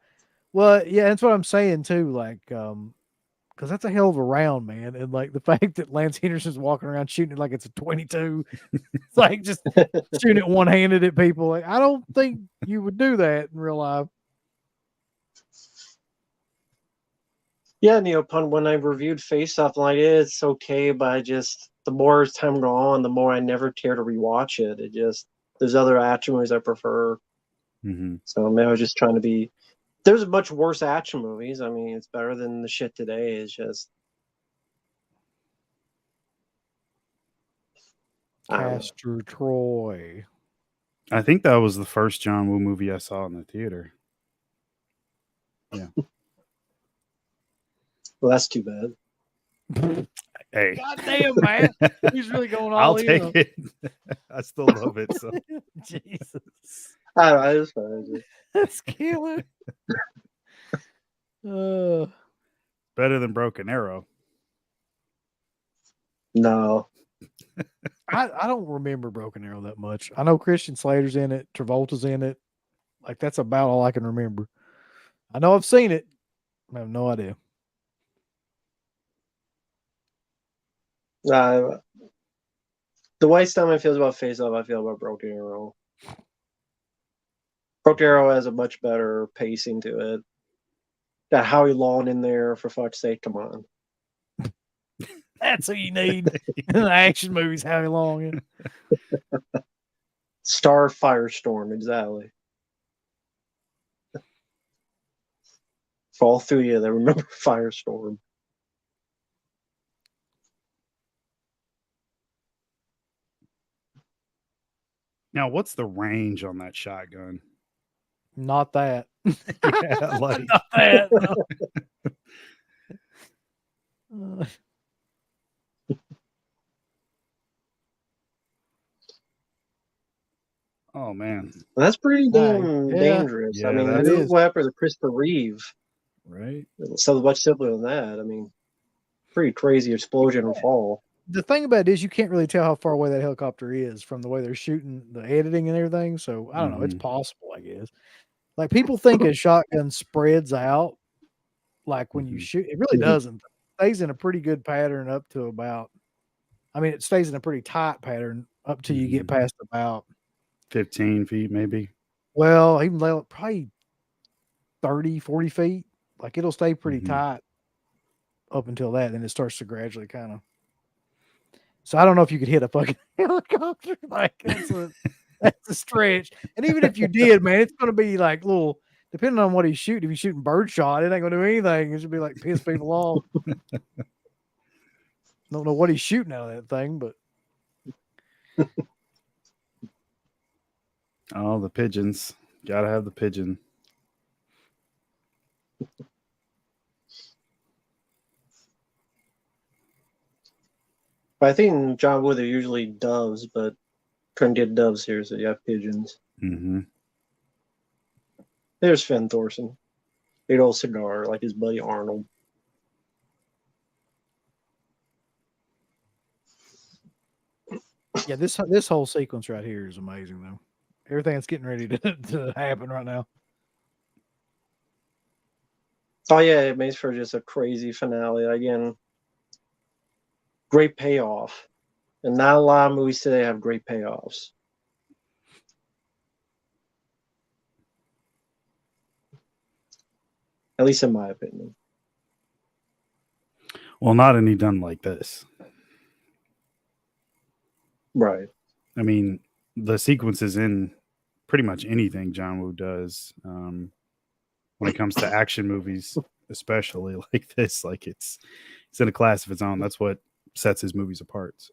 Well, yeah, that's what I'm saying too. Like, because that's a hell of a round, man. And like the fact that Lance Henderson's walking around shooting it like it's a 22, it's like just shooting it one handed at people. Like, I don't think you would do that in real life. Yeah, Neopun, when I reviewed Face Off, I'm like, it's okay, but I just, the more as time go on, the more I never care to rewatch it. It just, there's other action movies I prefer. Mm-hmm. So maybe I was just trying to be, there's much worse action movies. I mean, it's better than the shit today. It's just, I don't know. Castor Troy. I think that was the first John Woo movie I saw in the theater. Well, that's too bad. Hey, God damn, man. He's really going all I'll in. take it. I still love it. So Jesus. I don't know, it's fine. That's killer. better than Broken Arrow. No. I don't remember Broken Arrow that much. I know Christian Slater's in it, Travolta's in it. Like, that's about all I can remember. I know I've seen it. I have no idea. The way Stuntman feels about Face Off, I feel about Broken Arrow. Broken Arrow has a much better pacing to it. Got Howie Long in there, for fuck's sake, come on. That's who you need in the action movies. Howie Long. Star Firestorm, exactly. For all three of you that remember Firestorm. Now, what's the range on that shotgun? Not that. Yeah, like Not that. No. oh man, That's pretty damn Yeah. dangerous. Yeah, I mean, that look is. what happened to Christopher Reeve. right? So much simpler than that. I mean, pretty crazy explosion and fall. The thing about it is you can't really tell how far away that helicopter is from the way they're shooting the editing and everything. So I don't know. It's Mhm. possible, I guess. Like, people think a shotgun spreads out like when you Mhm. shoot. It really Mhm. doesn't. It stays in a pretty good pattern up to about, I mean, it stays in a pretty tight pattern up till you get Mhm. past about, 15 feet, maybe. well, even probably 30, 40 feet. Like, it'll stay pretty Mhm. tight up until that. Then it starts to gradually kind of. So I don't know if you could hit a fucking helicopter. Like, that's a stretch. And even if you did, man, it's going to be like little, depending on what he's shooting. If he's shooting birdshot, it ain't going to do anything. It should be like piss people off. Don't know what he's shooting out of that thing, but Oh, the pigeons. Gotta have the pigeon. But I think in John Woo they're usually doves, but couldn't get doves here, so you have pigeons. Mm-hmm. There's Finn Thorson. Big old cigar like his buddy Arnold. Yeah, this whole sequence right here is amazing though. Everything that's getting ready to happen right now. Oh yeah, it makes for just a crazy finale. Again, great payoff. And not a lot of movies today have great payoffs. At least in my opinion. Well, not any done like this. Right. I mean, the sequences in pretty much anything John Woo does, when it comes to action movies, especially like this, like it's in a class of its own. That's what sets his movies apart. So.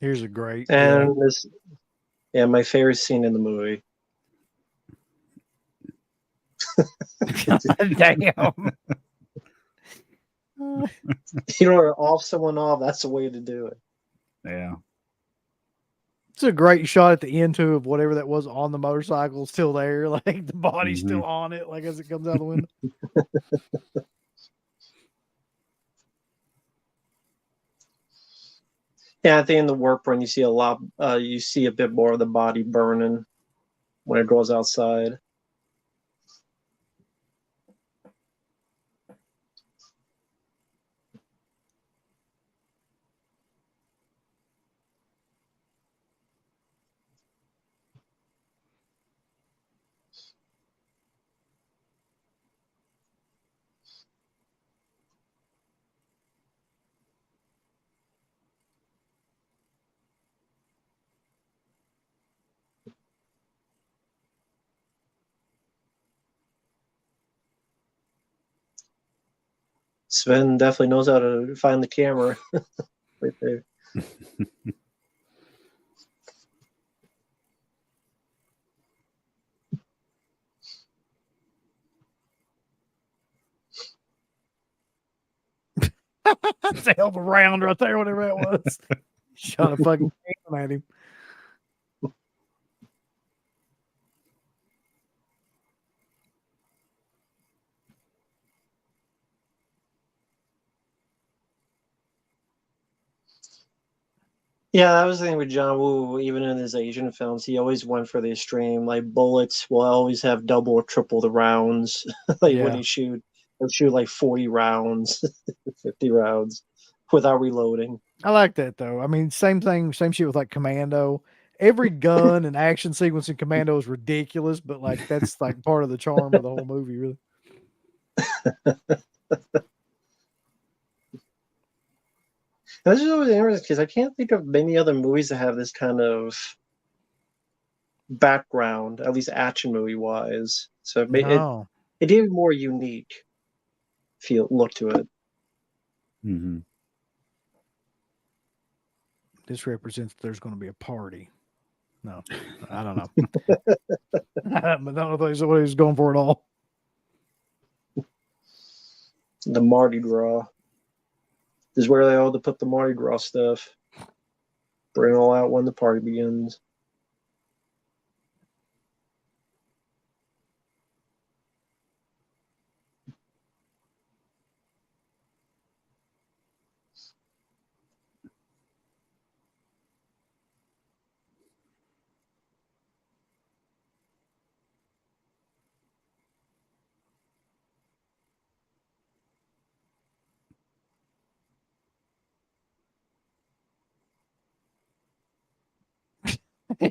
Here's a great And this, yeah, my favorite scene in the movie. damn. You know, off someone off, that's the way to do it. Yeah. It's a great shot at the end too of whatever that was on the motorcycle still there, like the body's Mhm. still on it, like as it comes out the window. Yeah, I think in the work run you see a lot. You see a bit more of the body burning when it goes outside. Sven definitely knows how to find the camera right there. That's a hell of a round right there, whatever that was. Shot a fucking cannon at him. Yeah, that was the thing with John Woo. Even in his Asian films, he always went for the extreme. Like bullets will always have double or triple the rounds. Like when Yeah. he'll shoot like 40 rounds, 50 rounds without reloading. I like that though. I mean, same thing, same shit with like Commando. Every gun and action sequence in Commando is ridiculous, but like that's like part of the charm of the whole movie, really. That's just always interesting because I can't think of many other movies that have this kind of background, at least action movie wise. So No. it gave more unique look to it. Mm-hmm. This represents there's going to be a party. No, I don't know. But I don't know if that's what he was going for at all. The Mardi Gras. This is where they all to put the Mardi Gras stuff. Bring it all out when the party begins.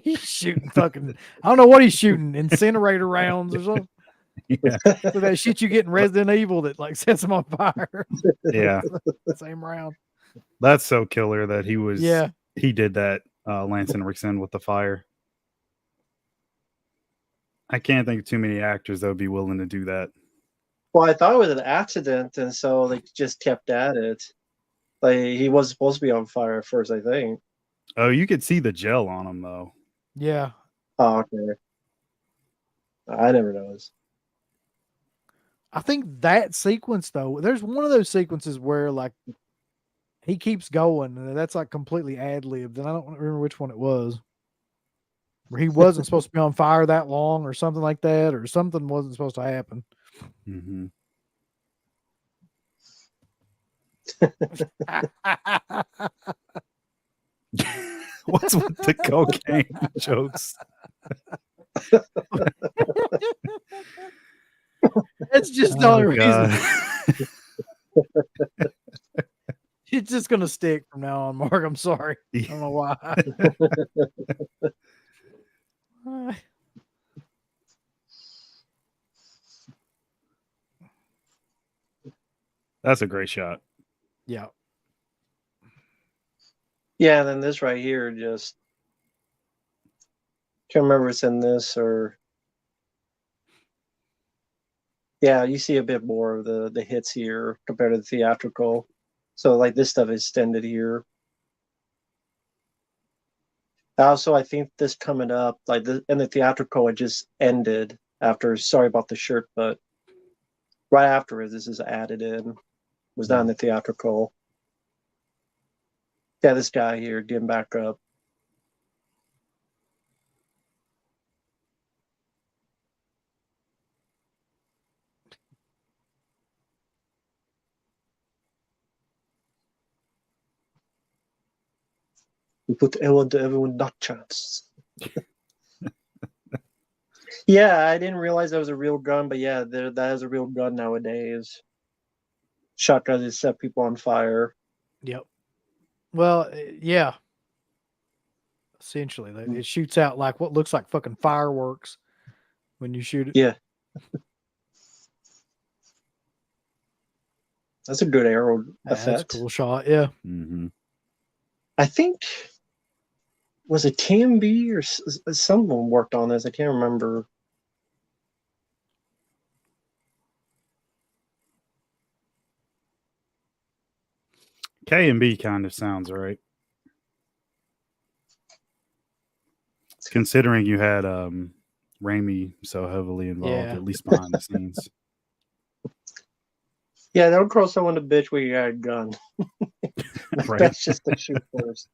He's shooting fucking, I don't know what he's shooting, incinerator rounds or something. Yeah. So that shit you get in Resident Evil that like sets them on fire. Yeah. Same round. That's so killer that he did that, Lance Henriksen with the fire. I can't think of too many actors that would be willing to do that. Well, I thought it was an accident, and so they just kept at it. Like he was supposed to be on fire at first, I think. Oh, you could see the gel on him though. Yeah. Oh, okay. I never noticed. I think that sequence though, there's one of those sequences where like he keeps going, and that's like completely ad libbed. And I don't remember which one it was, where he wasn't supposed to be on fire that long, or something like that, or something wasn't supposed to happen. Mm-hmm. What's with the cocaine jokes? It's just the only Oh, reason. God. It's just gonna stick from now on, Mark. I'm sorry. I don't know why. That's a great shot. Yeah. Yeah, and then this right here, just can't remember if it's in this or yeah, you see a bit more of the hits here compared to the theatrical. So like this stuff is extended here. Also, I think this coming up, like in the theatrical, it just ended after. Sorry about the shirt, but right after it, this is added in. Was not in the theatrical. Yeah, this guy here getting back up. We put everyone not chance. Yeah, I didn't realize that was a real gun, but yeah, that is a real gun nowadays. Shotguns that set people on fire. Yep. Well, yeah. Essentially, it shoots out like what looks like fucking fireworks when you shoot it. Yeah. That's a good arrow That's effect. a cool shot. Yeah. Mm-hmm. I think was it TMB or someone worked on this. I can't remember. K and B kind of sounds right. Considering you had Raimi so heavily involved, Yeah. at least behind the scenes. Yeah, don't call someone a bitch when you got a gun. Right. That's just the shoot first.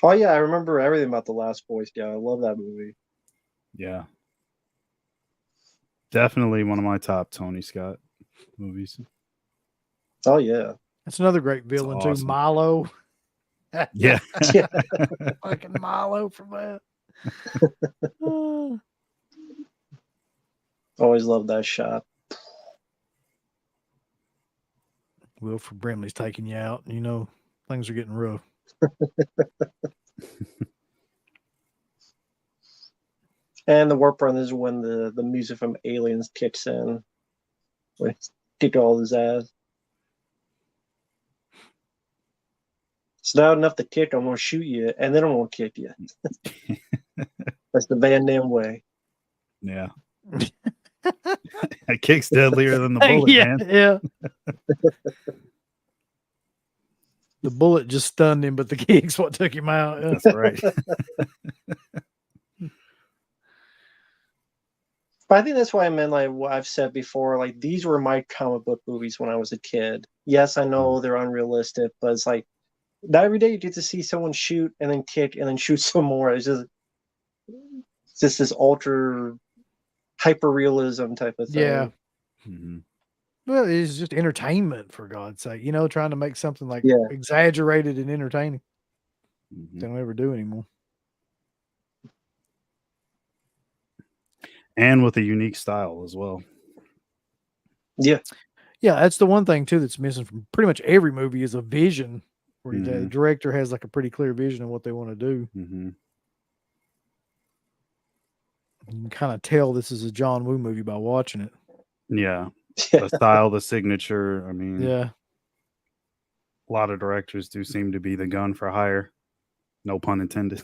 Oh yeah, I remember everything about The Last Boy Scout. I love that movie. Yeah. Definitely one of my top Tony Scott movies. Oh yeah. That's another great villain too, awesome. Milo. Yeah. Yeah. Fucking Milo from that. Always loved that shot. Wilford Brimley's taking you out. You know, things are getting rough. And the warp run is when the music from Aliens kicks in. When he kicked all his ass. It's not enough to kick, I'm gonna shoot you, and then I'm gonna kick you. That's the Van Damme way. Yeah. That kick's deadlier than the bullet, yeah, man. yeah. The bullet just stunned him, but the kick's what took him out. Yeah. That's right. But I think that's why I meant like what I've said before. Like these were my comic book movies when I was a kid. Yes, I know they're unrealistic, but it's like not every day you get to see someone shoot and then kick and then shoot some more. It's just this ultra hyper realism type of thing. Yeah. Mm-hmm. Well, it's just entertainment, for God's sake. You know, trying to make something like Yeah. exaggerated and entertaining. Mm-hmm. They don't ever do anymore. And with a unique style as well. Yeah. Yeah, that's the one thing too that's missing from pretty much every movie is a vision where the Mhm. director has like a pretty clear vision of what they want to do. Mm-hmm. You can kind of tell this is a John Woo movie by watching it. Yeah. The style, the signature. I mean, Yeah. a lot of directors do seem to be the gun for hire. No pun intended.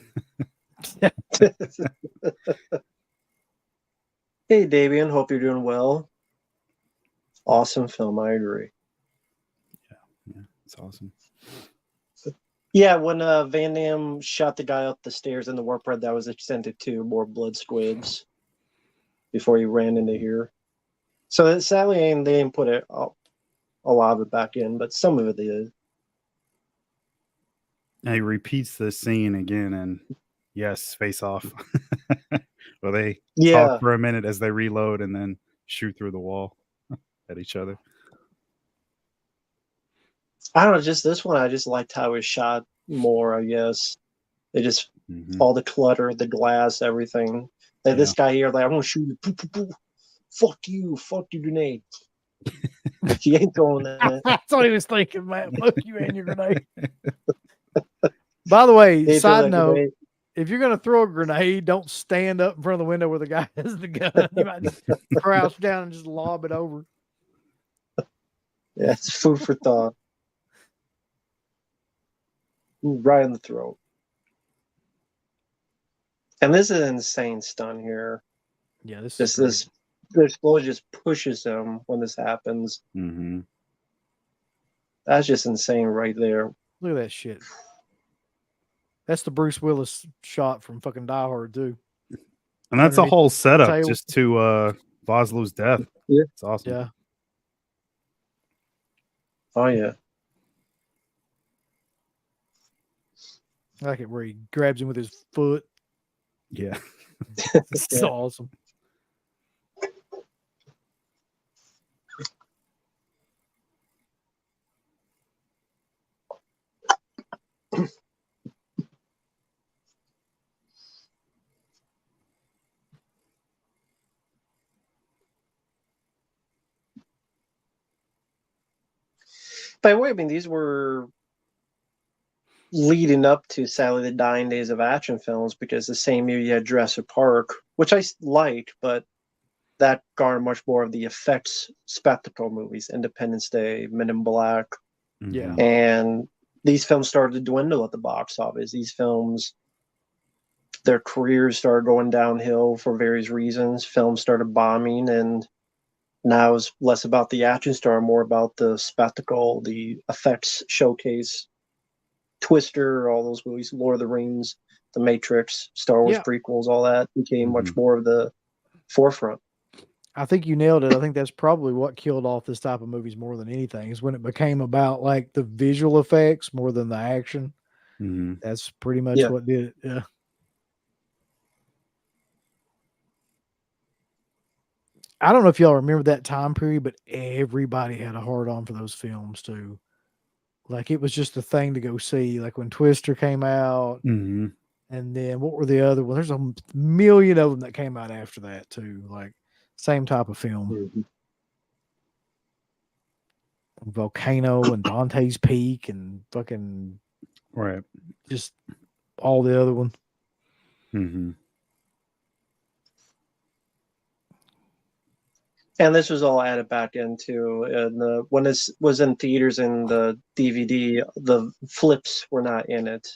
Hey, Davian, hope you're doing well. Awesome film, I agree. Yeah, it's awesome. Yeah, when Van Damme shot the guy up the stairs in the warp red, that was extended to more blood squids. before he ran into here. So sadly, they didn't put a lot of it back in, but some of it they did. And he repeats this scene again, and yes, face off. Well, they talk for a minute as they reload and then shoot through the wall at each other. I don't know, just this one, I just liked how it was shot more, I guess. They just, all the clutter, the glass, everything. Like this guy here, like, I'm going to shoot you. Poo, poo, poo. Fuck you, grenade. He ain't throwing that. That's what he was thinking, man. Fuck you and your grenade. By the way, side note, if you're going to throw a grenade, don't stand up in front of the window where the guy has the gun. You might just crouch down and just lob it over. Yeah, it's food for thought. Right in the throat. And this is an insane stunt here. Yeah, this the explosion just pushes him when this happens. Mm-hmm. That's just insane right there. Look at that shit. That's the Bruce Willis shot from fucking Die Hard too. And that's a whole setup just to Vosloo's death. Yeah. It's awesome. Yeah. Oh yeah. I like it where he grabs him with his foot. Yeah. It's awesome. By the way, I mean, these were leading up to, sadly, the dying days of action films, because the same year you had Jurassic Park, which I liked, but that garnered much more of the effects spectacle movies, Independence Day, Men in Black. Yeah. And these films started to dwindle at the box office. These films, their careers started going downhill for various reasons. Films started bombing, and now it's less about the action star, more about the spectacle, the effects showcase. Twister, all those movies, Lord of the Rings, The Matrix, Star Wars prequels, all that became much more of the forefront. I think you nailed it. I think that's probably what killed off this type of movies more than anything, is when it became about like the visual effects more than the action. Mm-hmm. That's pretty much what did it. Yeah. I don't know if y'all remember that time period, but everybody had a hard on for those films too. Like it was just a thing to go see. Like when Twister came out, and then what were the other ones? There's a million of them that came out after that too. Like same type of film. Volcano and Dante's Peak and fucking just all the other ones. Mm-hmm. And this was all added back into, and when this was in theaters and the DVD, the flips were not in it,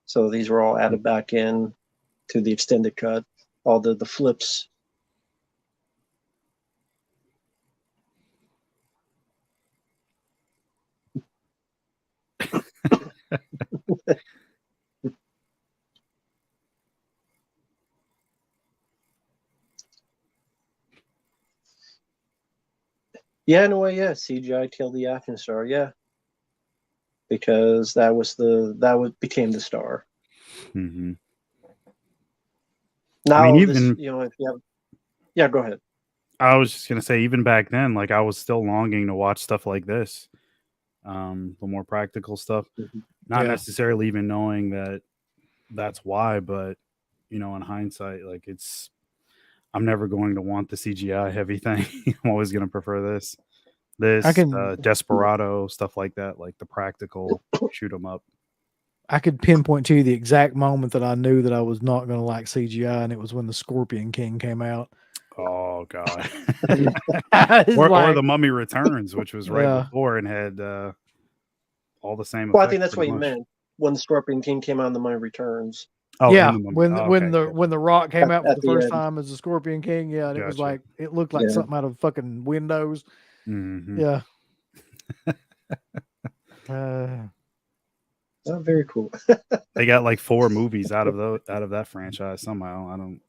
so these were all added back in to the extended cut. All the flips. Yeah, in a way, yeah. CGI killed the action star, yeah, because that became the star. Mm-hmm. Now, I mean, even if you have, go ahead. I was just gonna say, even back then, like I was still longing to watch stuff like this, the more practical stuff. Not necessarily even knowing that that's why, but in hindsight, like I'm never going to want the CGI heavy thing. I'm always going to prefer this Desperado, stuff like that, like the practical shoot 'em up. I could pinpoint to you the exact moment that I knew that I was not going to like CGI, and it was when the Scorpion King came out. Oh God. or the Mummy Returns, which was right before and had all the same. Well, I think that's what you meant when the Scorpion King came out in the Mummy Returns. Oh, yeah, when the Rock came out for the first time as the Scorpion King, and it was like it looked like something out of fucking Windows. Mm-hmm. Yeah. Oh, very cool. They got like 4 movies out of that franchise somehow. I don't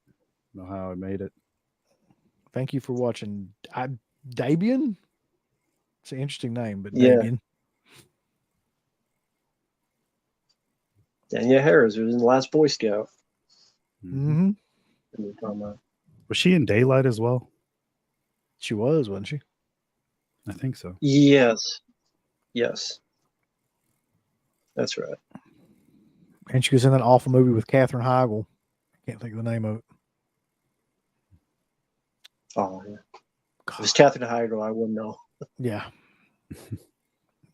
know how I made it. Thank you for watching. Dabian? It's an interesting name, but Yeah. Dabian. Danielle Harris was in the Last Boy Scout. Mm-hmm. Was she in Daylight as well? She was, wasn't she? I think so. Yes. Yes. That's right. And she was in that awful movie with Katherine Heigl. Can't think of the name of it. Oh, yeah. If it was Katherine Heigl, I wouldn't know. Yeah.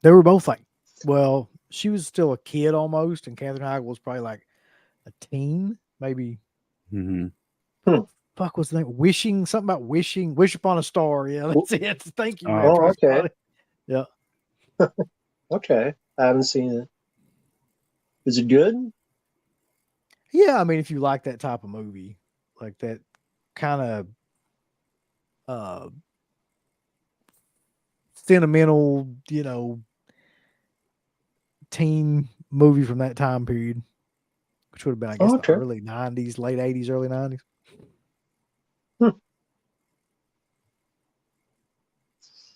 They were both like, well, she was still a kid almost, and Katherine Heigl was probably like a teen, maybe. Mm-hmm. Fuck was the name? Wishing, something about wishing, wish upon a star. Yeah, that's it. Thank you, man. Oh, okay. Yeah. Okay. I haven't seen it. Is it good? Yeah, I mean, if you like that type of movie, like that kind of sentimental, teen movie from that time period, which would have been, I guess, Okay. the early 90s, late 80s, early 90s.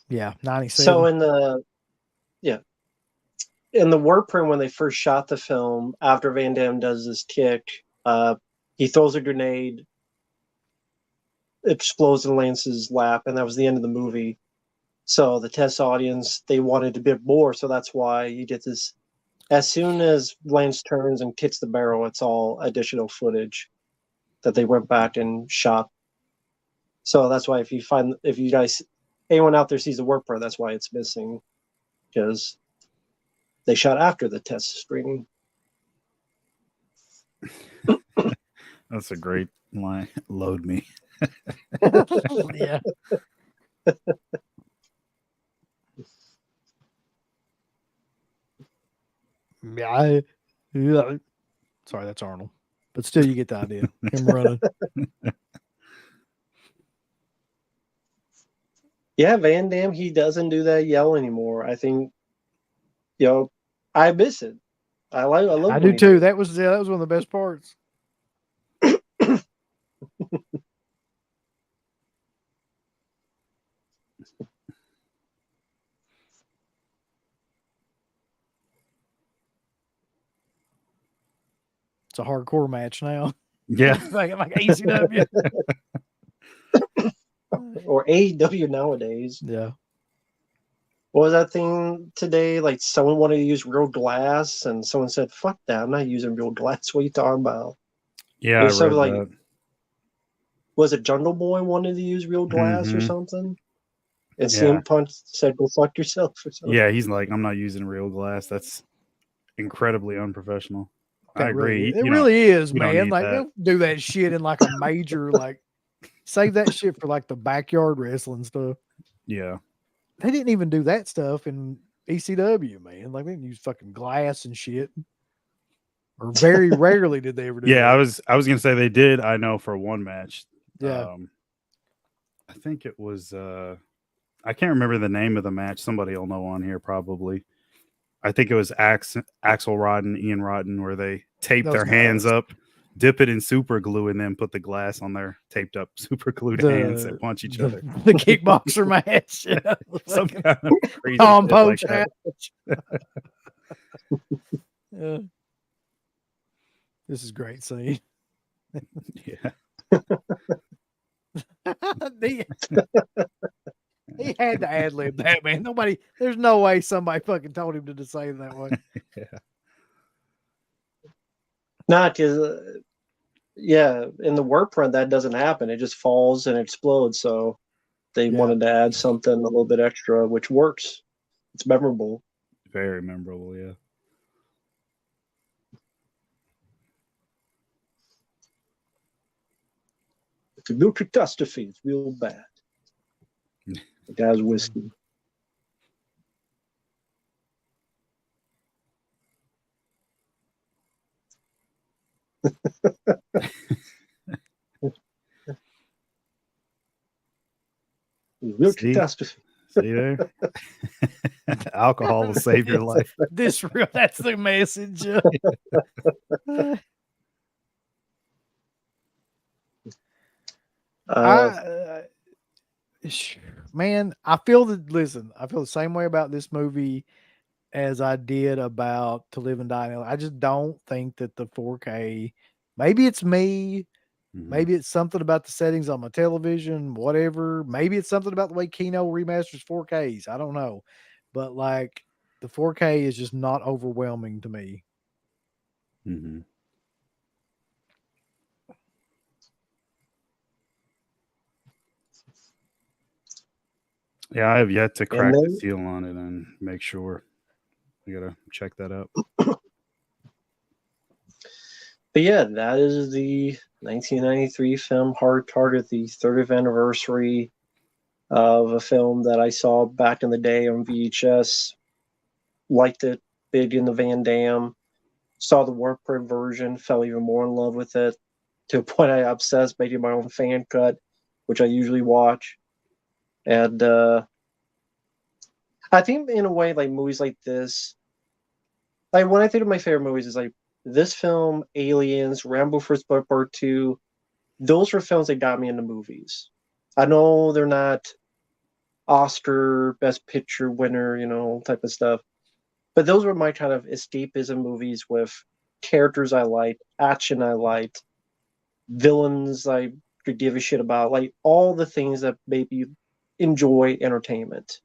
Yeah, 97. So in the word print when they first shot the film, after Van Damme does this kick, he throws a grenade, explodes in Lance's lap, and that was the end of the movie. So the test audience, they wanted a bit more, so that's why you get this. As soon as Lance turns and kicks the barrel, it's all additional footage that they went back and shot. So that's why if you guys, anyone out there sees the work print, that's why it's missing, because they shot after the test screening. That's a great line. Load me. Yeah. Yeah. Sorry, that's Arnold. But still, you get the idea. Him running. Yeah, Van Damme, he doesn't do that yell anymore. I think, I miss it. I love. I do too. That was one of the best parts. It's a hardcore match now. Yeah. like ACW. Or AEW nowadays. Yeah. What was that thing today? Like someone wanted to use real glass, and someone said, "Fuck that! I'm not using real glass." What are you talking about? Yeah, It was I read something that. Was it Jungle Boy wanted to use real glass or something? And Yeah. CM Punk said, "Go fuck yourself" or something. Yeah, he's like, I'm not using real glass. That's incredibly unprofessional. I agree. It really is, you don't man. need Like, that. they'll do that shit in like a major, like, save that shit for like the backyard wrestling stuff. Yeah. They didn't even do that stuff in ECW, man. Like, they didn't use fucking glass and shit. Or very rarely did they ever do that. I was gonna say they did. I know for one match. Yeah. I think it was. I can't remember the name of the match. Somebody will know on here probably. I think it was Axel Rotten and Ian Rotten, where they taped their hands up, dip it in super glue, and then put the glass on their taped up super glued hands and punch each other. The kickboxer match. Yeah. Some kind of crazy Tom shit Poach like match. Yeah. This is great scene. Yeah. He had to ad lib that, man. There's no way somebody fucking told him to say it that way. Yeah. Not because, in the work print that doesn't happen. It just falls and explodes. So they wanted to add something a little bit extra, which works. It's memorable. Very memorable, yeah. It's a real catastrophe. It's real bad. The guy's whiskey. Real catastrophe. See there? Alcohol will save your life. That's the message. Man, I feel I feel the same way about this movie as I did about To Live and Die in LA. I just don't think that the 4K, maybe it's me, Mhm. maybe it's something about the settings on my television, whatever. Maybe it's something about the way Kino remasters 4Ks. I don't know. But like the 4K is just not overwhelming to me. Mhm. Yeah, I have yet to And crack the then, seal on it and make sure. I gotta check that out. but yeah, that is the 1993 film Hard Target, the 30th anniversary of a film that I saw back in the day on VHS. Liked it big in the Van Damme. Saw the work print version, fell even more in love with it to a point I obsessed, making my own fan cut, which I usually watch. And I think in a way, like movies like this, like when I think of my favorite movies, is like this film, Aliens, Rambo First Blood Part 2. Those were films that got me into movies. I know they're not Oscar Best Picture winner, type of stuff, but those were my kind of escapism movies with characters I liked, action I liked, villains I could give a shit about, like all the things that make you enjoy entertainment.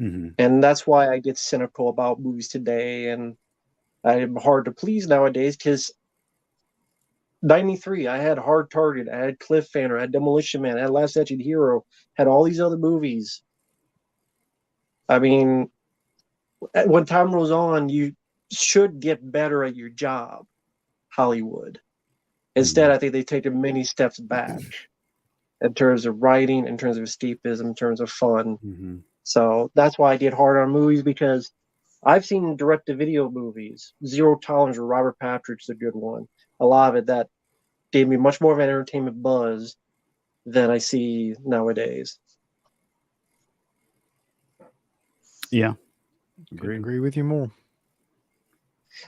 Mhm. And that's why I get cynical about movies today, and I'm hard to please nowadays because 93, I had Hard Target, I had Cliffhanger, I had Demolition Man, I had Last Action Hero, had all these other movies. I mean, when time goes on, you should get better at your job, Hollywood. Instead, Mhm. I think they've taken many steps back in terms of writing, in terms of escapism, in terms of fun. Mhm. So that's why I get hard on movies, because I've seen direct-to-video movies. Zero Tolerance with Robert Patrick's a good one. A lot of it that gave me much more of an entertainment buzz than I see nowadays. Yeah, Couldn't agreed. agree with you more.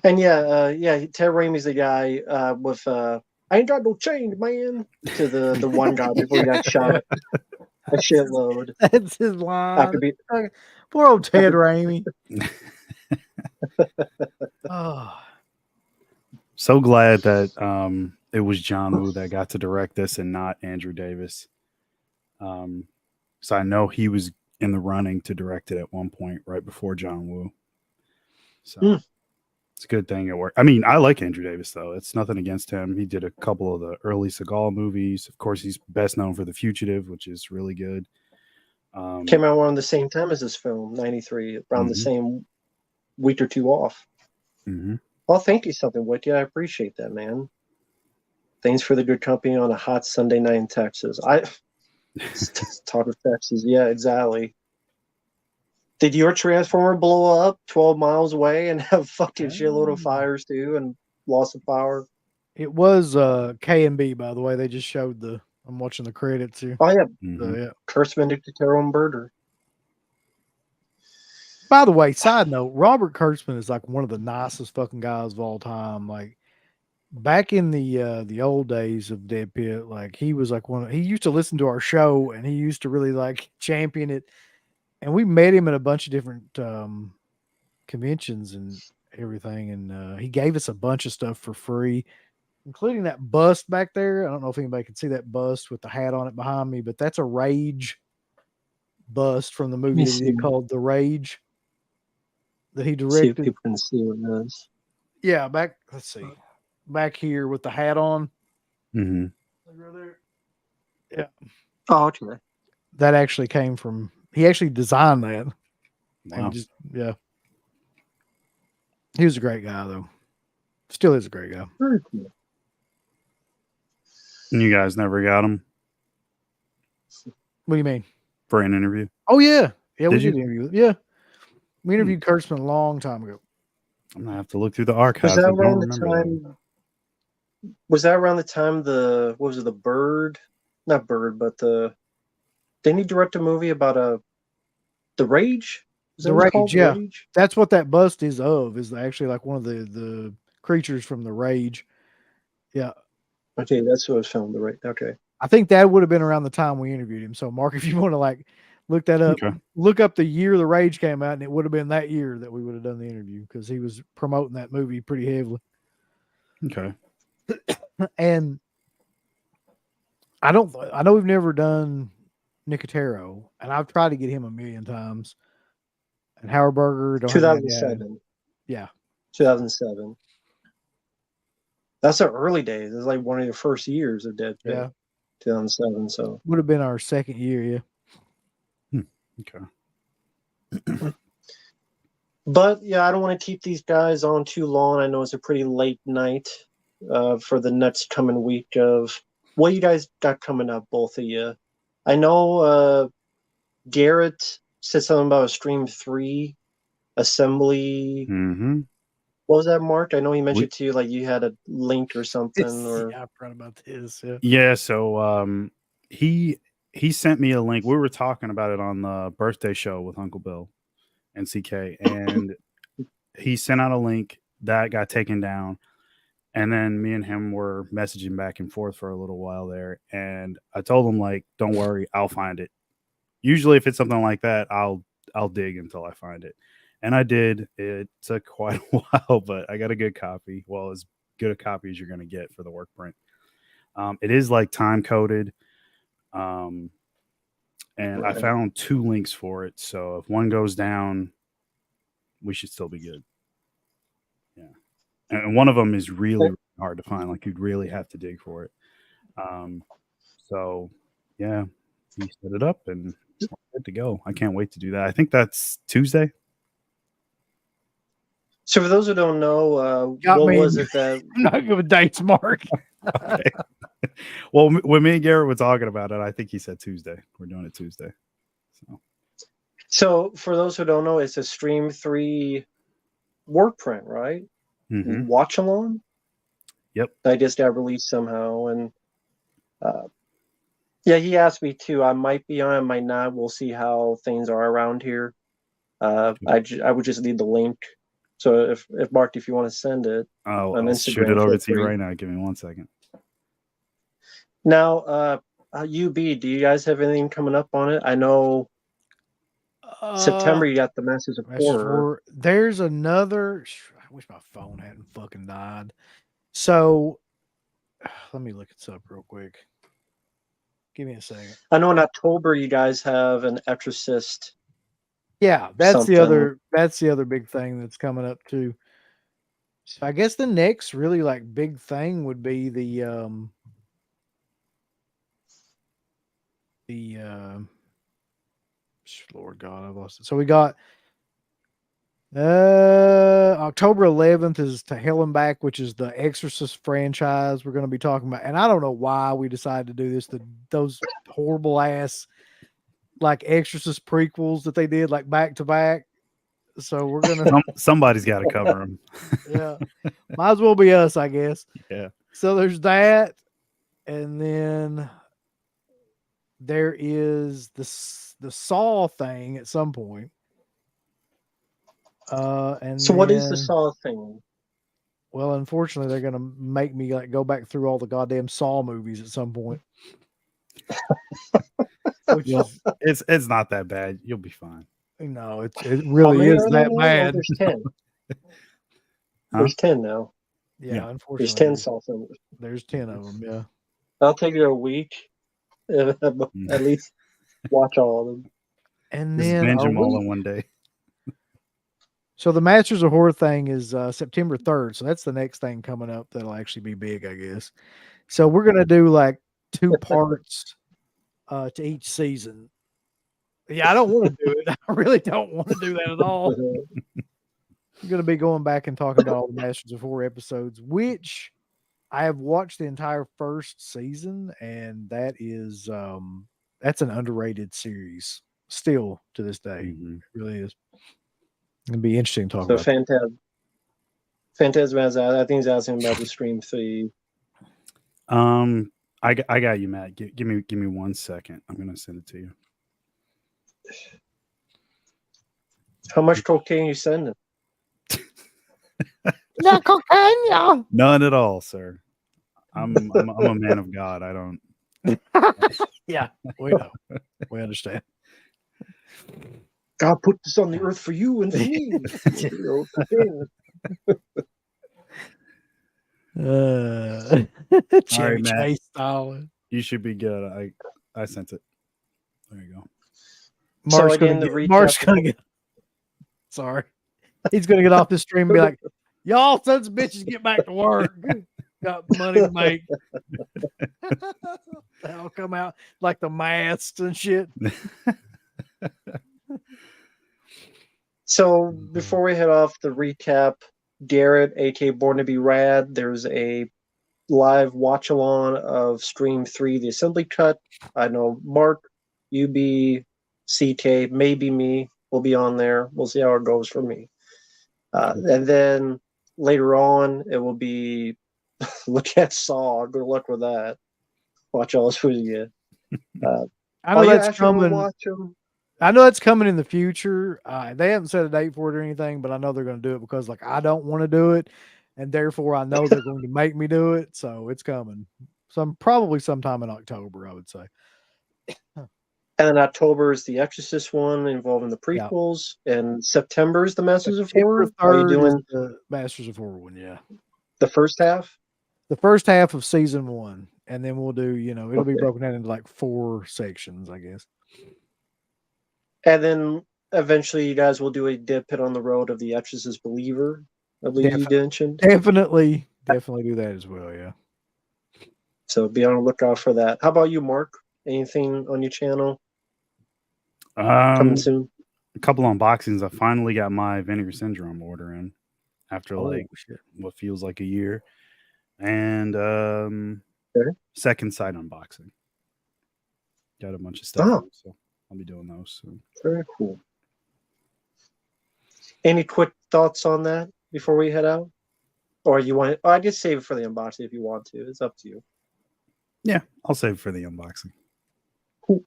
And yeah, Ted Raimi's the guy with "I ain't got no change, man" to the one guy before he got shot a shitload. That's his line. After be Poor old Ted after Raimi. Oh, So glad that it was John Woo that got to direct this and not Andrew Davis. So I know he was in the running to direct it at one point right before John Woo. So Hmm. it's a good thing it worked. I mean, I like Andrew Davis though. It's nothing against him. He did a couple of the early Seagal movies. Of course, he's best known for The Fugitive, which is really good. came out around the same time as this film, 93, around the Mhm. same week or two off. Mhm. Well, thank you, something Wiki. I appreciate that, man. Thanks for the good company on a hot Sunday night in Texas. I talk of Texas, yeah, exactly. Did your transformer blow up 12 miles away and have fucking shitload of fires too and loss of power? it was K&B, by the way. They just showed I'm watching the credits here. Oh yeah, So, Mhm. yeah. Curse Vindictive and Birder. By the way, side note, Robert Kurtzman is like one of the nicest fucking guys of all time. Like back in the old days of Dead Pit, like he was like he used to listen to our show and he used to really like champion it. And we met him at a bunch of different conventions and everything, and he gave us a bunch of stuff for free, including that bust back there. I don't know if anybody can see that bust with the hat on it behind me, but that's a Rage bust from the Let movie me that he see. did called The Rage that he See if directed. people can see what it is. Yeah, let's see. Back here with the hat on. Mhm. Right there. Yeah. Oh, okay. That actually came from he actually designed that. Wow. And just he was a great guy though. Still is a great guy. Very cool. And you guys never got him What do you mean? for an interview? Oh yeah. Yeah, we Did you? did interview. Yeah. We interviewed Kurtzman a long time ago. I'm gonna have to look through the Was archives. that I don't around the remember that. time? Was that around the time the what was it? The Bird, not Bird, but the didn't he direct a movie about the Rage? Is that The what it's called? Rage, The yeah. Rage? That's what that bust is actually like one of the creatures from the Rage. Yeah. Okay, that's what it was filmed. The Rage. Okay. I think that would have been around the time we interviewed him. So, Mark, if you want to like look that up, Okay. look up the year The Rage came out, and it would have been that year that we would have done the interview because he was promoting that movie pretty heavily. Okay. And I know we've never done Nicotero, and I've tried to get him a million times. And Howard Berger, don't have any idea. 2007. Yeah. 2007. That's the early days. It's like one of the first years of Dead Pit. Yeah. 2007. So Would have been our second year, yeah. Okay. But yeah, I don't want to keep these guys on too long. I know it's a pretty late night for the next coming week of what you guys got coming up, both of you. I know Garrett said something about a Stream 3 assembly. Mm-hmm. What was that, Mark? I know he mentioned to you like you had a link or something. Or Yeah, I forgot about this. Yeah. Yeah, so he sent me a link. We were talking about it on the birthday show with Uncle Bill and CK, and he sent out a link that got taken down. And then me and him were messaging back and forth for a little while there. And I told him, like, don't worry, I'll find it. Usually if it's something like that, I'll dig until I find it. And I did. It took quite a while, but I got a good copy. Well, as good a copy as you're going to get for the work print. It is like time coded. And I found 2 links for it. So if one goes down, we should still be good. Yeah. And one of them is really hard to find. Like you'd really have to dig for it. So yeah, he set it up and we're good to go. I can't wait to do that. I think that's Tuesday. so for those who don't know, what was it that I'm not good with dates, Mark. Okay. Well, when me and Garrett were talking about it, I think he said Tuesday. We're doing it Tuesday. So for those who don't know, it's a Stream 3 work print, right? Mm-hmm. Watch along. Yep. I just got released somehow, and yeah, he asked me to. I might be on, I might not. We'll see how things are around here. I would just need the link. So if Mark, if you want to send it, I'll on shoot it Instagram, over feel to you free. right now. Give me 1 second. Now, UB, do you guys have anything coming up on it? I know September you got the Masters of Horror. There's another. I wish my phone hadn't fucking died. So let me look this up real quick. Give me a second. I know in October you guys have an Exorcist. Yeah, that's something. the other big thing that's coming up too. So I guess the next really like big thing would be the Lord God, I lost it. So we got October 11th is To Hell and Back, which is the Exorcist franchise we're going to be talking about. And I don't know why we decided to do this. Those horrible ass like Exorcist prequels that they did like back to back. So we're gonna Somebody's got to cover them. Yeah, might as well be us, I guess. Yeah. So there's that, and then there is the Saw thing at some point. And so what is the Saw thing? Well, unfortunately, they're gonna make me like go back through all the goddamn Saw movies at some point. Which it's not that bad. You'll be fine. No, it really is that bad. There's 10. There's 10 now. Yeah, unfortunately. There's 10 Saw films. There's 10 of them, yeah. I'll take you a week at least watch all of them. And just then binge them all in one day. So the Masters of Horror thing is September 3rd. So that's the next thing coming up that'll actually be big, I guess. So we're gonna do like 2 parts to each season. Yeah, I don't want to do it. I really don't want to do that at all. I'm going to be going back and talking about all the Masters of Horror episodes, which I have watched the entire first season, and that is that's an underrated series still to this day. Mm-hmm. It really is. It'll be interesting to talk so about. Phantasm has, I think he's asking about the Stream 3. I got you, Matt. Give me 1 second. I'm gonna send it to you. How much cocaine you sending? No cocaine, yeah. None at all, sir. I'm a man of God. I don't Yeah, we know. We understand. God put this on the earth for you and for me. Chevy Matt. Chase style. You should be good. I sent it. There you go. So Mark's again, gonna the get. recap. Mark's gonna get. Sorry, he's gonna get off the stream and be like, "Y'all sons of bitches, get back to work. Got money to make." They'll come out like the masks and shit. So before we head off, the recap: Garrett, aka Born to Be Rad. There's a live watch along of Stream 3, the assembly cut. I know Marq, UB, CK, maybe me will be on there. We'll see how it goes for me. And then later on, it will be look at Saw. Good luck with that. Watch all this footage. I know you that's actually want to coming. watch them? I know it's coming in the future. They haven't set a date for it or anything, but I know they're going to do it because, like, I don't want to do it, and therefore I know they're going to make me do it. So it's coming. Probably sometime in October, I would say. And then October is the Exorcist one involving the Yeah. prequels, and September is the Masters of September Horror. Are you 3rd is doing the Masters of Horror one? Yeah, the first half? the first half of season 1, and then we'll do. It'll be Okay. broken down into like 4 sections, I guess. And then eventually you guys will do a dip hit on the road of the Exorcist Believer, I believe you mentioned. Definitely do that as well. Yeah. So be on the lookout for that. How about you, Marq? Anything on your channel coming soon? A couple unboxings. I finally got my Vinegar Syndrome order in after what feels like a year. And second site unboxing. Got a bunch of stuff, so I'll be doing those soon. Very cool. Any quick thoughts on that before we head out? Or you want I just save it for the unboxing if you want to. It's up to you. Yeah, I'll save it for the unboxing. Cool.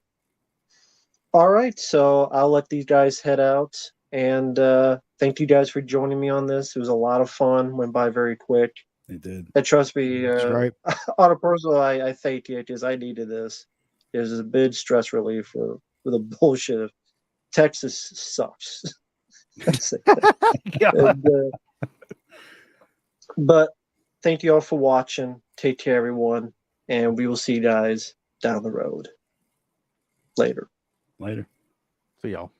All right, so I'll let these guys head out. And thank you guys for joining me on this. It was a lot of fun. Went by very quick. It did. And trust me, That's right. on a personal, I thank you because I needed this. It was a big stress relief for the bullshit of Texas sucks. But thank you all for watching. Take care, everyone. And we will see you guys down the road. Later. See y'all.